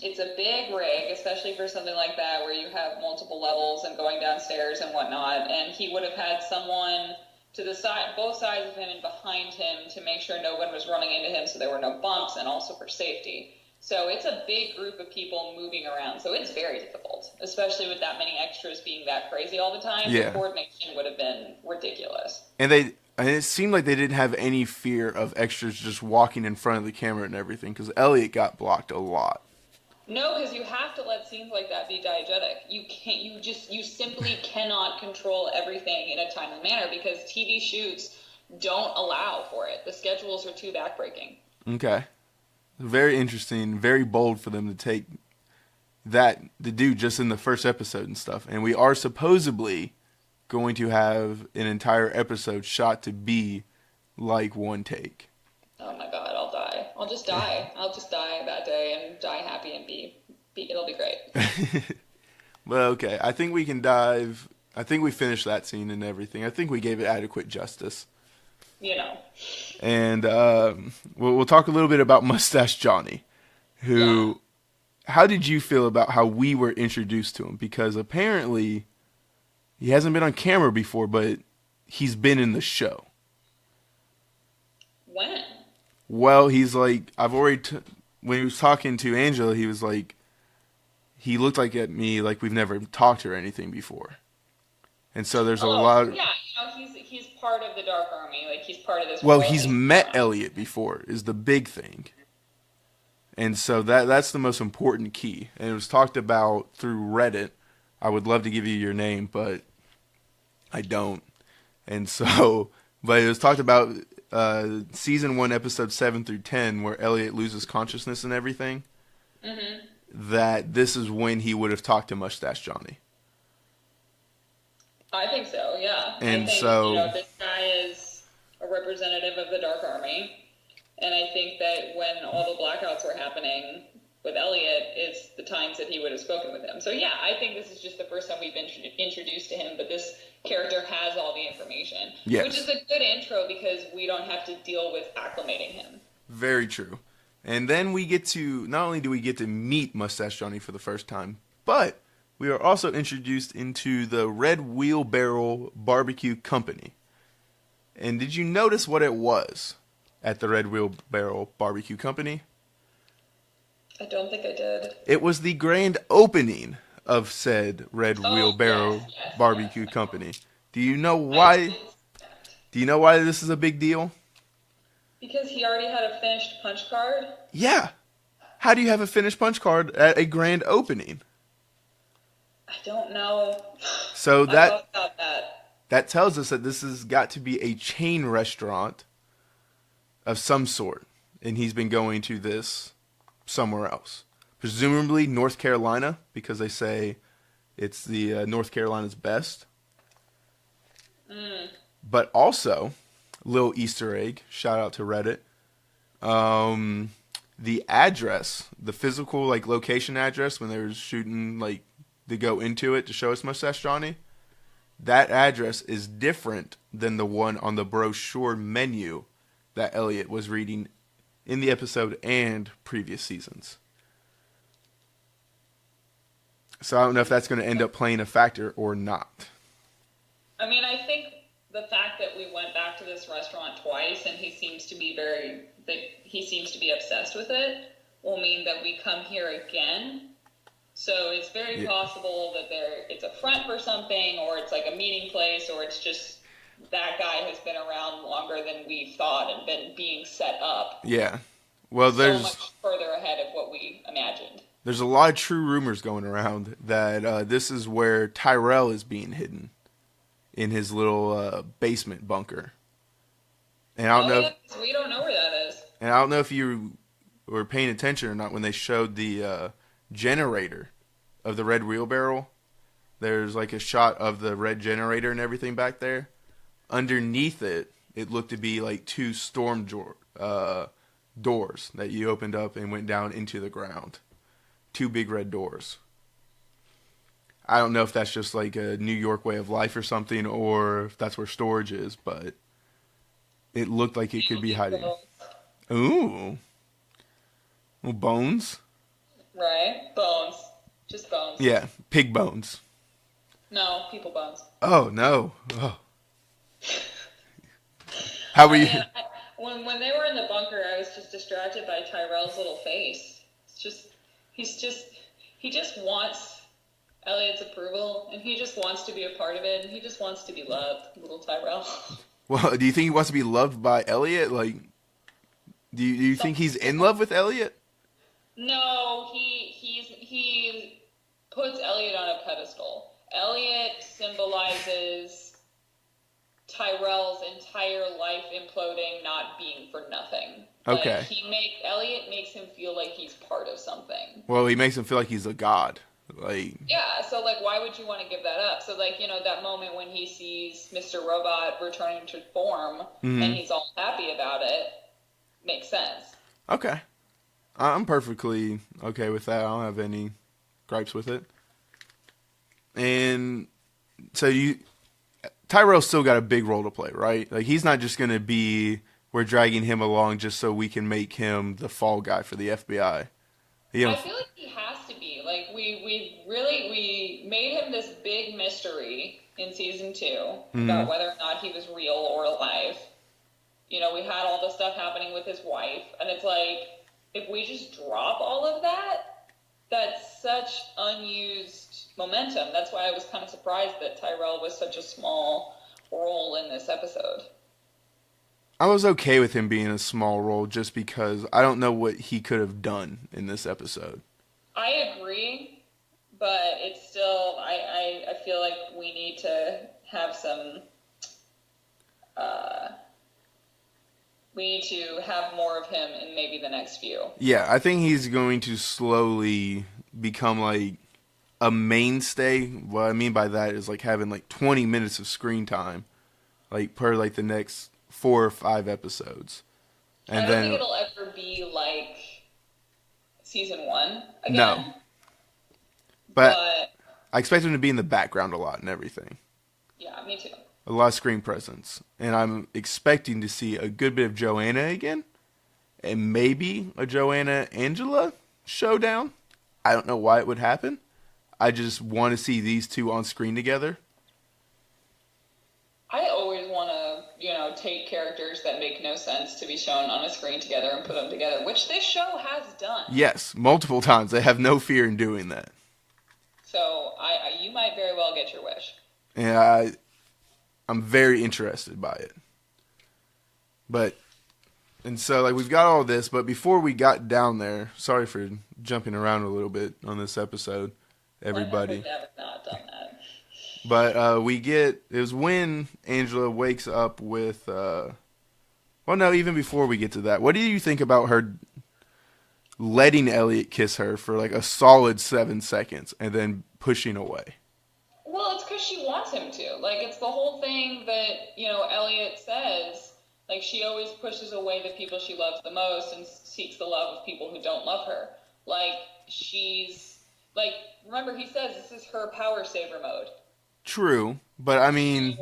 it's a big rig, especially for something like that where you have multiple levels and going downstairs and whatnot. And he would have had someone to the side, both sides of him and behind him to make sure no one was running into him so there were no bumps, and also for safety. So it's a big group of people moving around. So it's very difficult, especially with that many extras being that crazy all the time. Yeah. The coordination would have been ridiculous. And it seemed like they didn't have any fear of extras just walking in front of the camera and everything, because Elliot got blocked a lot. No, because you have to let scenes like that be diegetic. You simply cannot control everything in a timely manner because TV shoots don't allow for it. The schedules are too backbreaking. Okay. Very interesting, very bold for them to take that to do just in the first episode and stuff. And we are supposedly going to have an entire episode shot to be like one take. Oh my God, I'll die. I'll just die. I'll just die that day and die happy and be it'll be great. Well, okay. I think we can dive. I think we finished that scene and everything. I think we gave it adequate justice. You know. And we'll talk a little bit about Mustache Johnny, who, how did you feel about how we were introduced to him? Because apparently he hasn't been on camera before, but he's been in the show. When? Well, he's like, when he was talking to Angela, he was like, he looked like at me like we've never talked or anything before. And so there's a lot of... Yeah, he's part of the Dark Army. Like, he's part of this... Well, he's met Elliot before, is the big thing. And so that's the most important key. And it was talked about through Reddit. I would love to give you your name, but I don't. And so... But it was talked about season 1, episode 7 through 10, where Elliot loses consciousness and everything. Mm-hmm. That this is when he would have talked to Mustache Johnny. I think so, yeah. And I think, so... this guy is a representative of the Dark Army. And I think that when all the blackouts were happening with Elliot, it's the times that he would have spoken with him. So, yeah, I think this is just the first time we've been introduced to him, but this character has all the information. Yes. Which is a good intro because we don't have to deal with acclimating him. Very true. And then we get to, not only do we get to meet Mustache Johnny for the first time, but we are also introduced into the Red Wheelbarrow Barbecue Company. And did you notice what it was at the Red Wheelbarrow Barbecue Company? I don't think I did. It was the grand opening of said Red Wheelbarrow Yes, Barbecue yes. Company. Do you know I why? did. Do you know why this is a big deal? Because he already had a finished punch card? Yeah. How do you have a finished punch card at a grand opening? I don't know. So I thought about that. that tells us that this has got to be a chain restaurant of some sort. And he's been going to this somewhere else. Presumably North Carolina, because they say it's the North Carolina's best. But also, little Easter egg, shout out to Reddit. The address, the physical like location address when they were shooting like to go into it to show us Mustache Johnny, that address is different than the one on the brochure menu that Elliot was reading in the episode and previous seasons. So I don't know if that's going to end up playing a factor or not. I mean, I think the fact that we went back to this restaurant twice and he seems to be obsessed with it will mean that we come here again. So it's very possible that it's a front for something, or it's like a meeting place, or it's just that guy has been around longer than we thought and been being set up. Yeah. Well, so much further ahead of what we imagined. There's a lot of true rumors going around that this is where Tyrell is being hidden in his little basement bunker. And I don't know. We don't know where that is. And I don't know if you were paying attention or not when they showed the generator of the red wheelbarrow. There's like a shot of the red generator and everything back there. Underneath it, it looked to be like two storm doors that you opened up and went down into the ground. Two big red doors. I don't know if that's just like a New York way of life or something, or if that's where storage is, but it looked like it could be hiding. Ooh. Well, bones? Right? Bones. Just bones. Yeah, pig bones. No, people bones. Oh, no. Oh. How were you? When they were in the bunker, I was just distracted by Tyrell's little face. He just wants Elliot's approval, and he just wants to be a part of it, and he just wants to be loved, little Tyrell. Well, do you think he wants to be loved by Elliot? Like, do you think he's in love with Elliot? No, he puts Elliot on a pedestal. Elliot symbolizes Tyrell's entire life imploding, not being for nothing. Okay. Elliot makes him feel like he's part of something. Well, he makes him feel like he's a god. Like. Yeah, so like, why would you want to give that up? So like, that moment when he sees Mr. Robot returning to form, and he's all happy about it, makes sense. Okay. I'm perfectly okay with that. I don't have any gripes with it. And so Tyrell's still got a big role to play, right? Like, he's not just going to be, we're dragging him along just so we can make him the fall guy for the FBI. I feel like he has to be. Like, we made him this big mystery in season 2 about whether or not he was real or alive. We had all the stuff happening with his wife, and it's like, if we just drop all of that, that's such unused momentum. That's why I was kind of surprised that Tyrell was such a small role in this episode. I was okay with him being a small role just because I don't know what he could have done in this episode. I agree, but it's still, I feel like we need to have some, we need to have more of him in maybe the next few. Yeah, I think he's going to slowly become like a mainstay. What I mean by that is like having like 20 minutes of screen time, like per like the next 4 or 5 episodes. And I don't think it'll ever be like season 1 again. No. But I expect him to be in the background a lot and everything. Yeah, me too. A lot of screen presence. And I'm expecting to see a good bit of Joanna again. And maybe a Joanna-Angela showdown. I don't know why it would happen. I just want to see these two on screen together. I always want to, take characters that make no sense to be shown on a screen together and put them together, which this show has done. Yes, multiple times. They have no fear in doing that. So you might very well get your wish. Yeah, I'm very interested by it. And so, like, we've got all this, but before we got down there, sorry for jumping around a little bit on this episode, everybody. I have not done that. But it was when Angela wakes up with, well, no, even before we get to that, what do you think about her letting Elliot kiss her for like a solid 7 seconds and then pushing away? Well, it's because she wants him to. Like, it's the whole thing that, Elliot says. Like, she always pushes away the people she loves the most and seeks the love of people who don't love her. Like, remember he says this is her power saver mode. True, but I mean...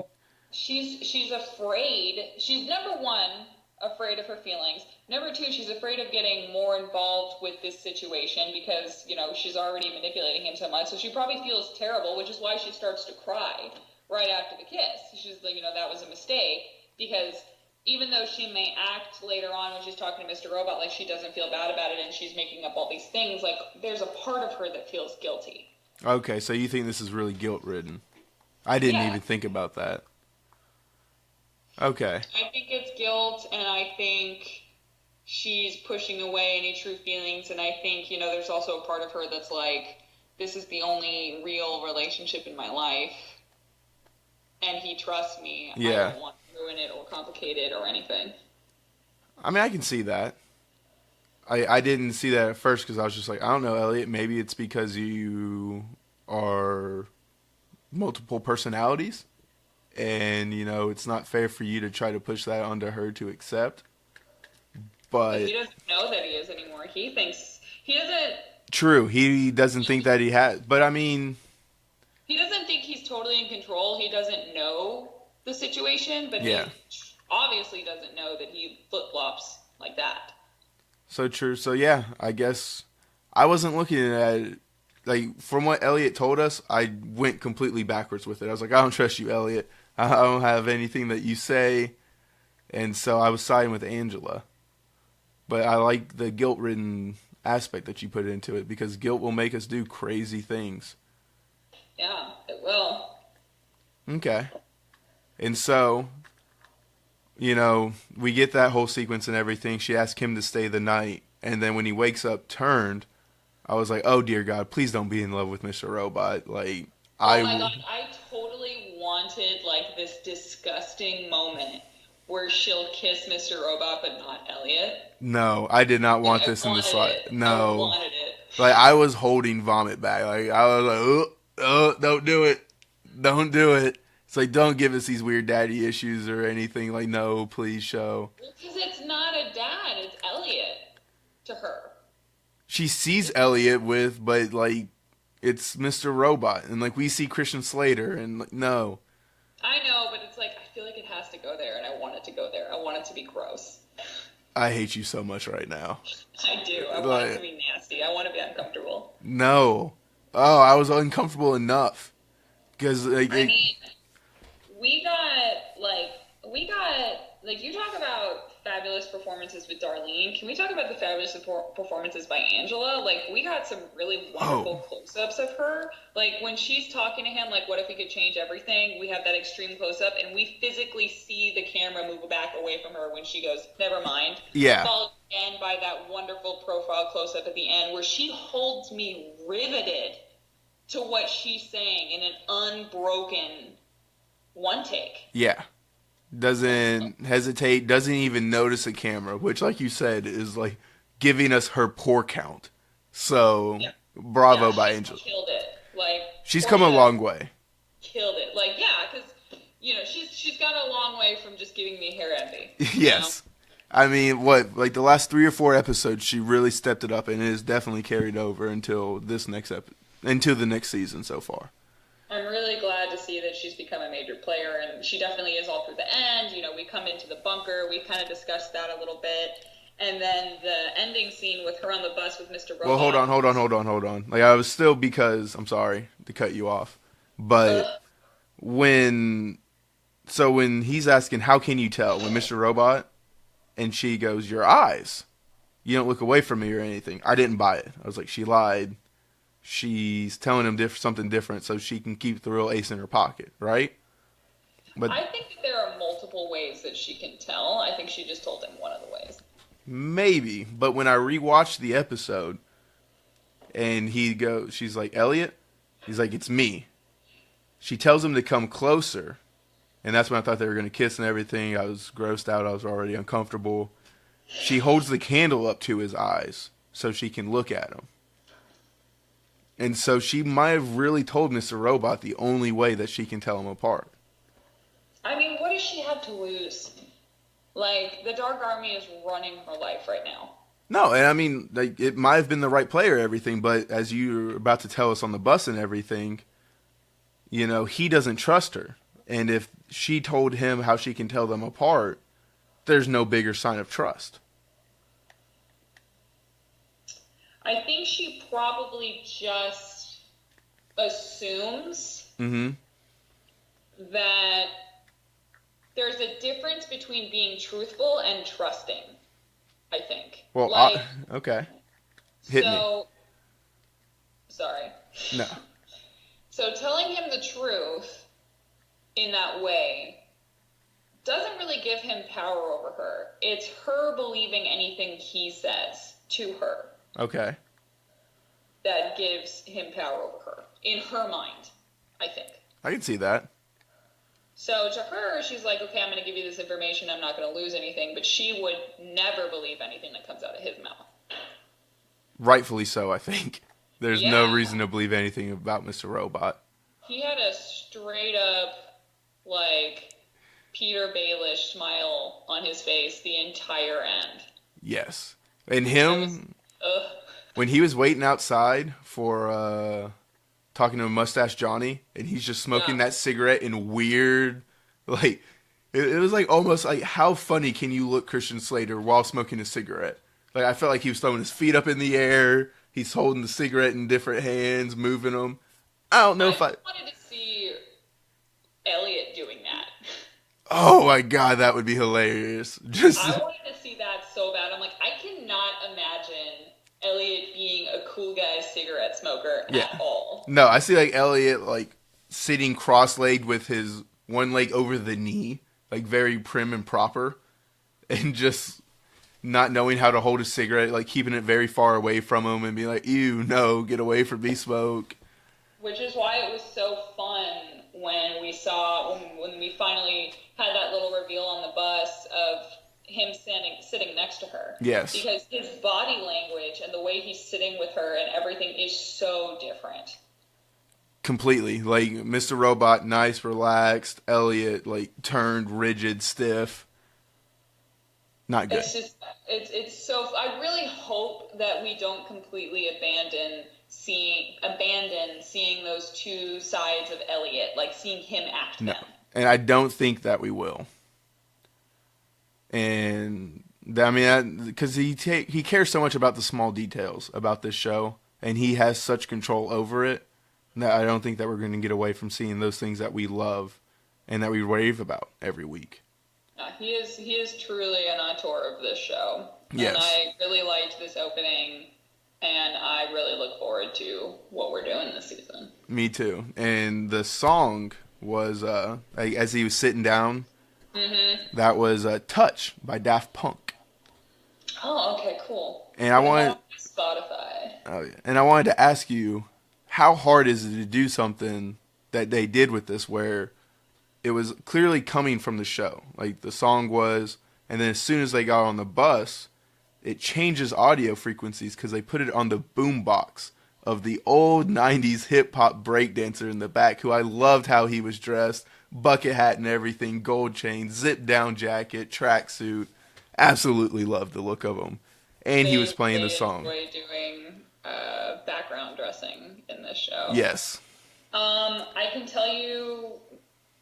She's afraid. She's, number one, afraid of her feelings. Number two, she's afraid of getting more involved with this situation because, she's already manipulating him so much. So she probably feels terrible, which is why she starts to cry right after the kiss. She's like, that was a mistake because... even though she may act later on when she's talking to Mr. Robot like she doesn't feel bad about it and she's making up all these things, like, there's a part of her that feels guilty. Okay, so you think this is really guilt-ridden. I didn't even think about that. Okay. I think it's guilt, and I think she's pushing away any true feelings, and I think, there's also a part of her that's like, this is the only real relationship in my life, and he trusts me. Yeah. I don't want ruin it or complicate it or anything. I mean, I can see that. I didn't see that at first because I was just like, I don't know, Elliot. Maybe it's because you are multiple personalities, and it's not fair for you to try to push that onto her to accept. But he doesn't know that he is anymore. He thinks he doesn't. True, he doesn't think that he has. But I mean, he doesn't think he's totally in control. He doesn't know the situation, but he obviously doesn't know that he flip-flops like that. So true. So yeah, I guess I wasn't looking at it, like, from what Elliot told us, I went completely backwards with it. I was like, I don't trust you, Elliot. I don't have anything that you say. And so I was siding with Angela. But I like the guilt-ridden aspect that you put into it because guilt will make us do crazy things. Yeah, it will. Okay. And so, we get that whole sequence and everything. She asked him to stay the night. And then when he wakes up turned, I was like, oh, dear God, please don't be in love with Mr. Robot. Like, oh my God, I totally wanted, like, this disgusting moment where she'll kiss Mr. Robot but not Elliot. No, I did not want this in the slide. No. I wanted it. Like, I was holding vomit back. Like, I was like, oh, don't do it. Don't do it. It's like, don't give us these weird daddy issues or anything. Like, no, please show. Because it's not a dad, it's Elliot to her. She sees Elliot but, like, it's Mr. Robot. And, like, we see Christian Slater, and, like, no. I know, but it's like, I feel like it has to go there, and I want it to go there. I want it to be gross. I hate you so much right now. I do. I want it to be nasty. I want to be uncomfortable. No. Oh, I was uncomfortable enough. Because, like, we got, you talk about fabulous performances with Darlene. Can we talk about the fabulous performances by Angela? Like, we got some really wonderful close-ups of her. Like, when she's talking to him, like, what if we could change everything? We have that extreme close-up, and we physically see the camera move back away from her when she goes, never mind. Yeah. Followed again by that wonderful profile close-up at the end where she holds me riveted to what she's saying in an unbroken one take. Yeah. Doesn't hesitate, doesn't even notice a camera, which, like you said, is like giving us her pour count. So, bravo by Angel. Killed it. Like, she's come a long way. Killed it. Like, yeah, because, she's got a long way from just giving me hair envy. Yes. I mean, like the last 3 or 4 episodes, she really stepped it up, and it has definitely carried over until this until the next season so far. I'm really glad to see that she's become a major player, and she definitely is all through the end. We come into the bunker. We kind of discussed that a little bit. And then the ending scene with her on the bus with Mr. Robot. Well, hold on. Like, I was still, because, I'm sorry to cut you off, but when So when he's asking, how can you tell? When Mr. Robot, and she goes, your eyes. You don't look away from me or anything. I didn't buy it. I was like, she lied. She's telling him something different so she can keep the real ace in her pocket, right? But I think that there are multiple ways that she can tell. I think she just told him one of the ways. maybe. But when I rewatched the episode, and she's like, Elliot? He's like, it's me. She tells him to come closer. And that's when I thought they were going to kiss and everything. I was grossed out. I was already uncomfortable. She holds the candle up to his eyes so she can look at him. And so she might have really told Mr. Robot the only way that she can tell them apart. I mean, what does she have to lose? Like, the Dark Army is running her life right now. No, and I mean, like, it might have been the right player, everything, but as you're about to tell us on the bus and everything, you know, he doesn't trust her. And if she told him how she can tell them apart, there's no bigger sign of trust. I think she probably just assumes that there's a difference between being truthful and trusting, I think. Well, okay. Hit me. Sorry. No. So telling him the truth in that way doesn't really give him power over her. It's her believing anything he says to her. Okay. That gives him power over her. In her mind, I think. I can see that. So to her, she's like, okay, I'm going to give you this information. I'm not going to lose anything. But she would never believe anything that comes out of his mouth. Rightfully so, I think. There's no reason to believe anything about Mr. Robot. He had a straight up, like, Peter Baelish smile on his face the entire end. Yes. And him, when he was waiting outside for talking to Mustache Johnny, and he's just smoking that cigarette in weird, like, it was like almost like, how funny can you look, Christian Slater, while smoking a cigarette? Like, I felt like he was throwing his feet up in the air. He's holding the cigarette in different hands, moving them. I don't know if I wanted to see Elliot doing that. Oh my god, that would be hilarious. I wanted to see that so bad. I'm like, I cannot imagine Elliot being a cool guy cigarette smoker at all. No, I see like Elliot like sitting cross-legged with his one leg over the knee, like very prim and proper, and just not knowing how to hold a cigarette, like keeping it very far away from him and being like, ew, no, get away from me, smoke. Which is why it was so fun when we finally had that little reveal on the bus of him sitting next to her. Yes. Because his body language and the way he's sitting with her and everything is so different. Completely. Like, Mr. Robot, nice, relaxed. Elliot, like, turned, rigid, stiff. Not good. It's so... I really hope that we don't completely abandon seeing those two sides of Elliot, like seeing him act them. And I don't think that we will. And I mean, because he cares so much about the small details about this show, and he has such control over it that I don't think that we're going to get away from seeing those things that we love and that we rave about every week. He is truly an auteur of this show. Yes. And I really liked this opening. And I really look forward to what we're doing this season. Me too. And the song was, as he was sitting down, that was Touch by Daft Punk. Oh, okay, cool. And I wanted Spotify. Oh, yeah. And I wanted to ask you, how hard is it to do something that they did with this where it was clearly coming from the show? Like, the song was, and then as soon as they got on the bus, it changes audio frequencies because they put it on the boombox of the old 90s hip-hop breakdancer in the back, who I loved how he was dressed, bucket hat and everything, gold chain, zip-down jacket, tracksuit. Absolutely loved the look of him. And he was playing the song. They enjoy doing background dressing in this show. Yes. I can tell you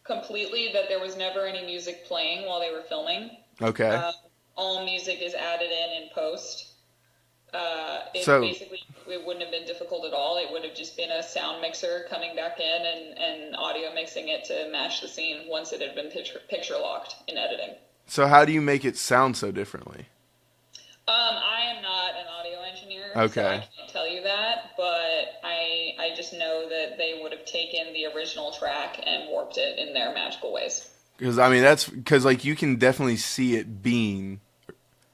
completely that there was never any music playing while they were filming. Okay. All music is added in post. It wouldn't have been difficult at all. It would have just been a sound mixer coming back in and audio mixing it to match the scene once it had been picture locked in editing. So how do you make it sound so differently? I am not an audio engineer, Okay. so I can't tell you that, but I just know that they would have taken the original track and warped it in their magical ways. Because, I mean, that's because, like, you can definitely see it being,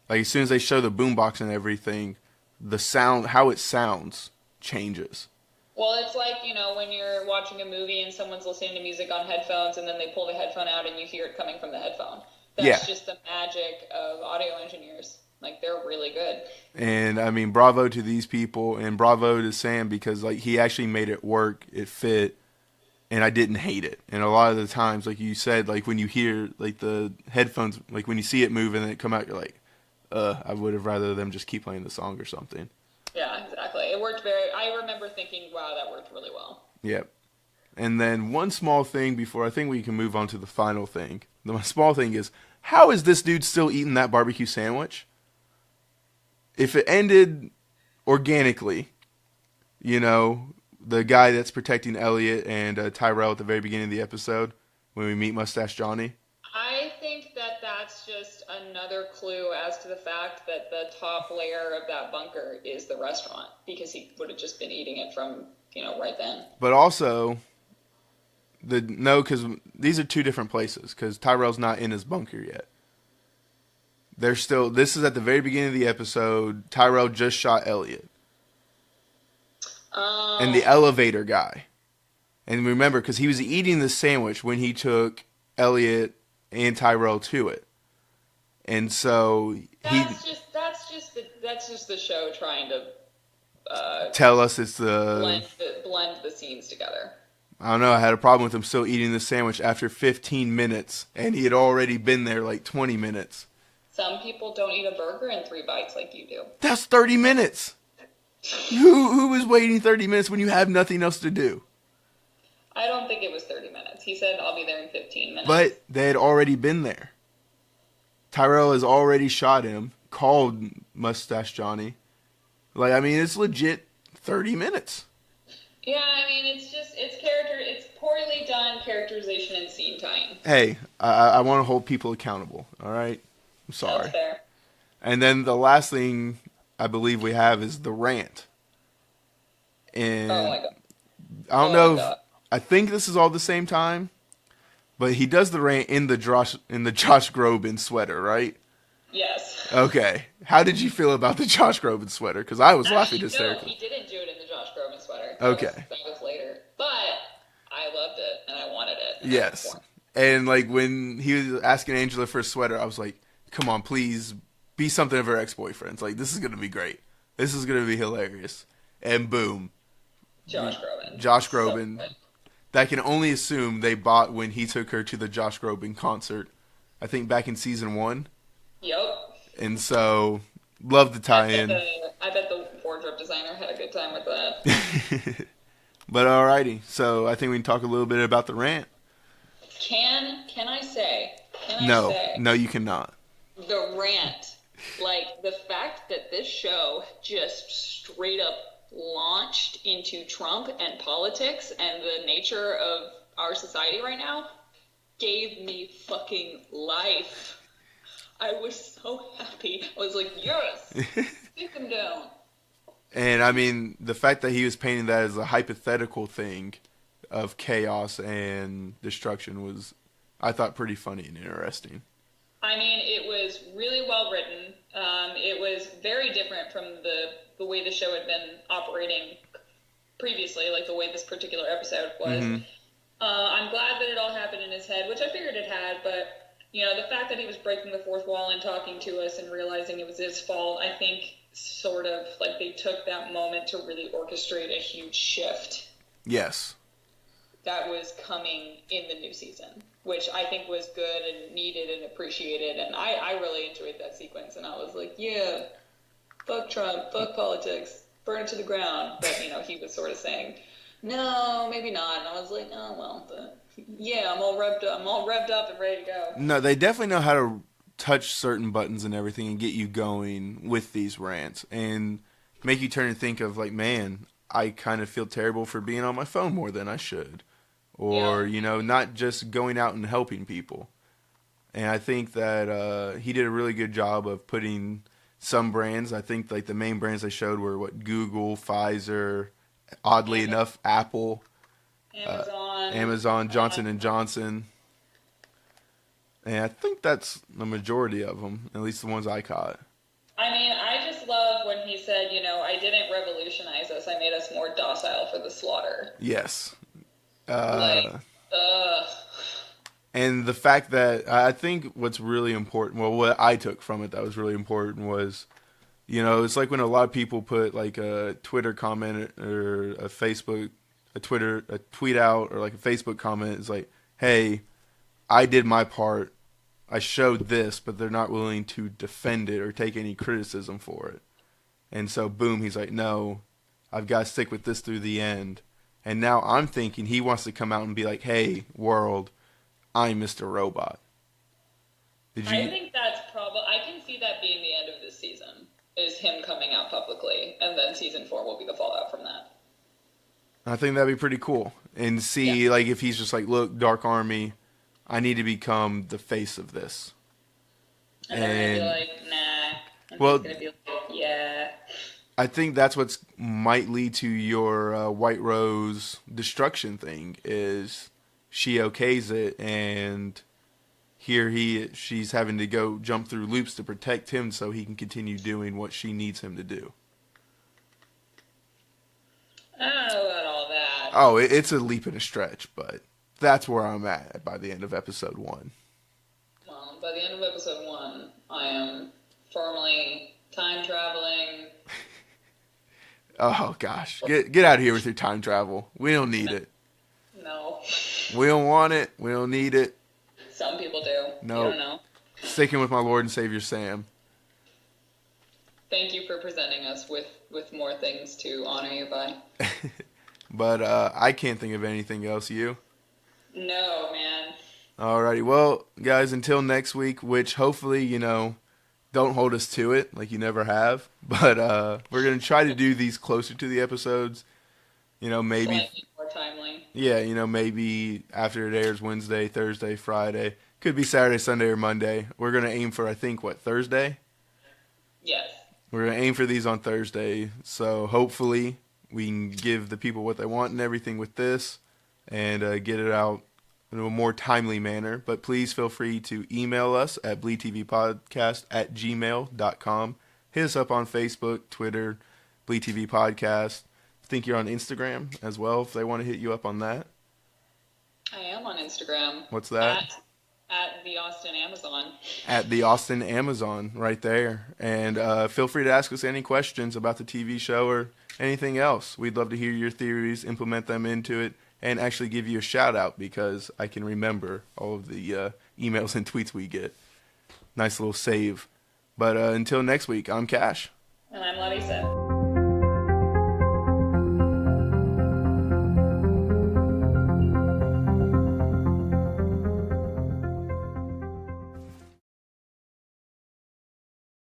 like, as soon as they show the boombox and everything, the sound, how it sounds, changes. Well, it's like, when you're watching a movie and someone's listening to music on headphones and then they pull the headphone out and you hear it coming from the headphone. That's just the magic of audio engineers. Like, they're really good. And, I mean, bravo to these people and bravo to Sam because, like, he actually made it work. It fit. And I didn't hate it. And a lot of the times, like you said, like, when you hear, like, the headphones, like, when you see it move and then it come out, you're like, I would have rather them just keep playing the song or something. Yeah, exactly. It worked I remember thinking, wow, that worked really well. Yep. And then one small thing before I think we can move on to the final thing. The small thing is, how is this dude still eating that barbecue sandwich? If it ended organically, the guy that's protecting Elliot and Tyrell at the very beginning of the episode, when we meet Mustache Johnny. I think that that's just another clue as to the fact that the top layer of that bunker is the restaurant, because he would have just been eating it from, right then. But also, because these are two different places, because Tyrell's not in his bunker yet. This is at the very beginning of the episode. Tyrell just shot Elliot. And the elevator guy. And remember, because he was eating the sandwich when he took Elliot and Tyrell to it. And so that's just the show trying to tell us it's the blend the scenes together. I don't know, I had a problem with him still eating the sandwich after 15 minutes, and he had already been there like 20 minutes. Some people don't eat a burger in 3 bites like you do. That's 30 minutes. Who is waiting 30 minutes when you have nothing else to do? I don't think it was 30 minutes. He said, I'll be there in 15 minutes. But they had already been there. Tyrell has already shot him, called Mustache Johnny. Like, I mean, it's legit 30 minutes. Yeah, I mean, it's poorly done characterization and scene tying. Hey, I want to hold people accountable, all right? I'm sorry. That's fair. And then the last thing I believe we have is the rant. And oh my God. I don't know if, I think this is all the same time, but he does the rant in the Josh Groban sweater, right? Yes. Okay. How did you feel about the Josh Groban sweater? Because I was laughing hysterically. No, he didn't do it in the Josh Groban sweater. Okay. That was later. But I loved it, and I wanted it. Yes. And, like, when he was asking Angela for a sweater, I was like, come on, please be something of her ex-boyfriend's. Like, this is going to be great. This is going to be hilarious. And boom. Josh Groban. Josh Groban. So that can only assume they bought when he took her to the Josh Groban concert, I think back in season 1. Yep. And so, love the tie-in. I bet the wardrobe designer had a good time with that. But alrighty, so I think we can talk a little bit about the rant. Can I say? No, you cannot. The rant, like the fact that this show just straight up launched into Trump and politics and the nature of our society right now, gave me fucking life. I was so happy. I was like, yes, stick him down. And I mean, the fact that he was painting that as a hypothetical thing of chaos and destruction was, I thought, pretty funny and interesting. I mean, it was really well written. It was very different from the way the show had been operating previously, like the way this particular episode was. Mm-hmm. I'm glad that it all happened in his head, which I figured it had, but the fact that he was breaking the fourth wall and talking to us and realizing it was his fault, I think sort of like they took that moment to really orchestrate a huge shift. Yes. That was coming in the new season, which I think was good and needed and appreciated. And I really enjoyed that sequence. And I was like, yeah, fuck Trump, fuck politics, burn it to the ground. But, he was sort of saying, no, maybe not. And I was like, oh, well, yeah, I'm all revved up and ready to go. No, they definitely know how to touch certain buttons and everything and get you going with these rants and make you turn and think of like, man, I kind of feel terrible for being on my phone more than I should. Or, you know, not just going out and helping people. And I think that he did a really good job of putting some brands. I think like the main brands they showed were Google, Pfizer, oddly enough, Apple, Amazon, Johnson and Johnson. And I think that's the majority of them, at least the ones I caught. I mean, I just love when he said, you know, I didn't revolutionize us. I made us more docile for the slaughter. Yes. Ugh. And the fact that I think what's really important, well, what I took from it that was really important was, you know, it's like when a lot of people put like a Twitter comment or a tweet out or like a Facebook comment is like, hey, I did my part. I showed this, but they're not willing to defend it or take any criticism for it. And so, boom, he's like, no, I've got to stick with this through the end. And now I'm thinking he wants to come out and be like, hey, world, I'm Mr. Robot. I think that's probably, I can see that being the end of this season, is him coming out publicly, and then season 4 will be the fallout from that. I think that'd be pretty cool. And see, like, if he's just like, look, Dark Army, I need to become the face of this. And they're going to be like, nah. And well, he's going to be like, yeah. I think that's what might lead to your White Rose destruction thing, is she okays it, and here she's having to go jump through loops to protect him so he can continue doing what she needs him to do. I don't know about all that. Oh, it's a leap and a stretch, but that's where I'm at by the end of episode 1. Well, by the end of episode 1, I am firmly time traveling. Oh, gosh. Get out of here with your time travel. We don't need it. No. We don't want it. We don't need it. Some people do. No. You don't know. Sticking with my Lord and Savior Sam. Thank you for presenting us with more things to honor you by. But I can't think of anything else. You? No, man. Alrighty. Well, guys, until next week, which hopefully, you know, don't hold us to it like you never have. But we're going to try to do these closer to the episodes. You know, maybe slightly more timely. Yeah, you know, maybe after it airs Wednesday, Thursday, Friday. Could be Saturday, Sunday, or Monday. We're going to aim for, I think, Thursday? Yes. We're going to aim for these on Thursday. So hopefully we can give the people what they want and everything with this and get it out in a more timely manner. But please feel free to email us at bleedtvpodcast@gmail.com. Hit us up on Facebook, Twitter, BLEEDTV Podcast. I think you're on Instagram as well if they want to hit you up on that. I am on Instagram. What's that? At the Austin Amazon. At the Austin Amazon, right there. And feel free to ask us any questions about the TV show or anything else. We'd love to hear your theories, implement them into it, and actually give you a shout out because I can remember all of the emails and tweets we get. Nice little save. But until next week, I'm Cash. And I'm Larissa.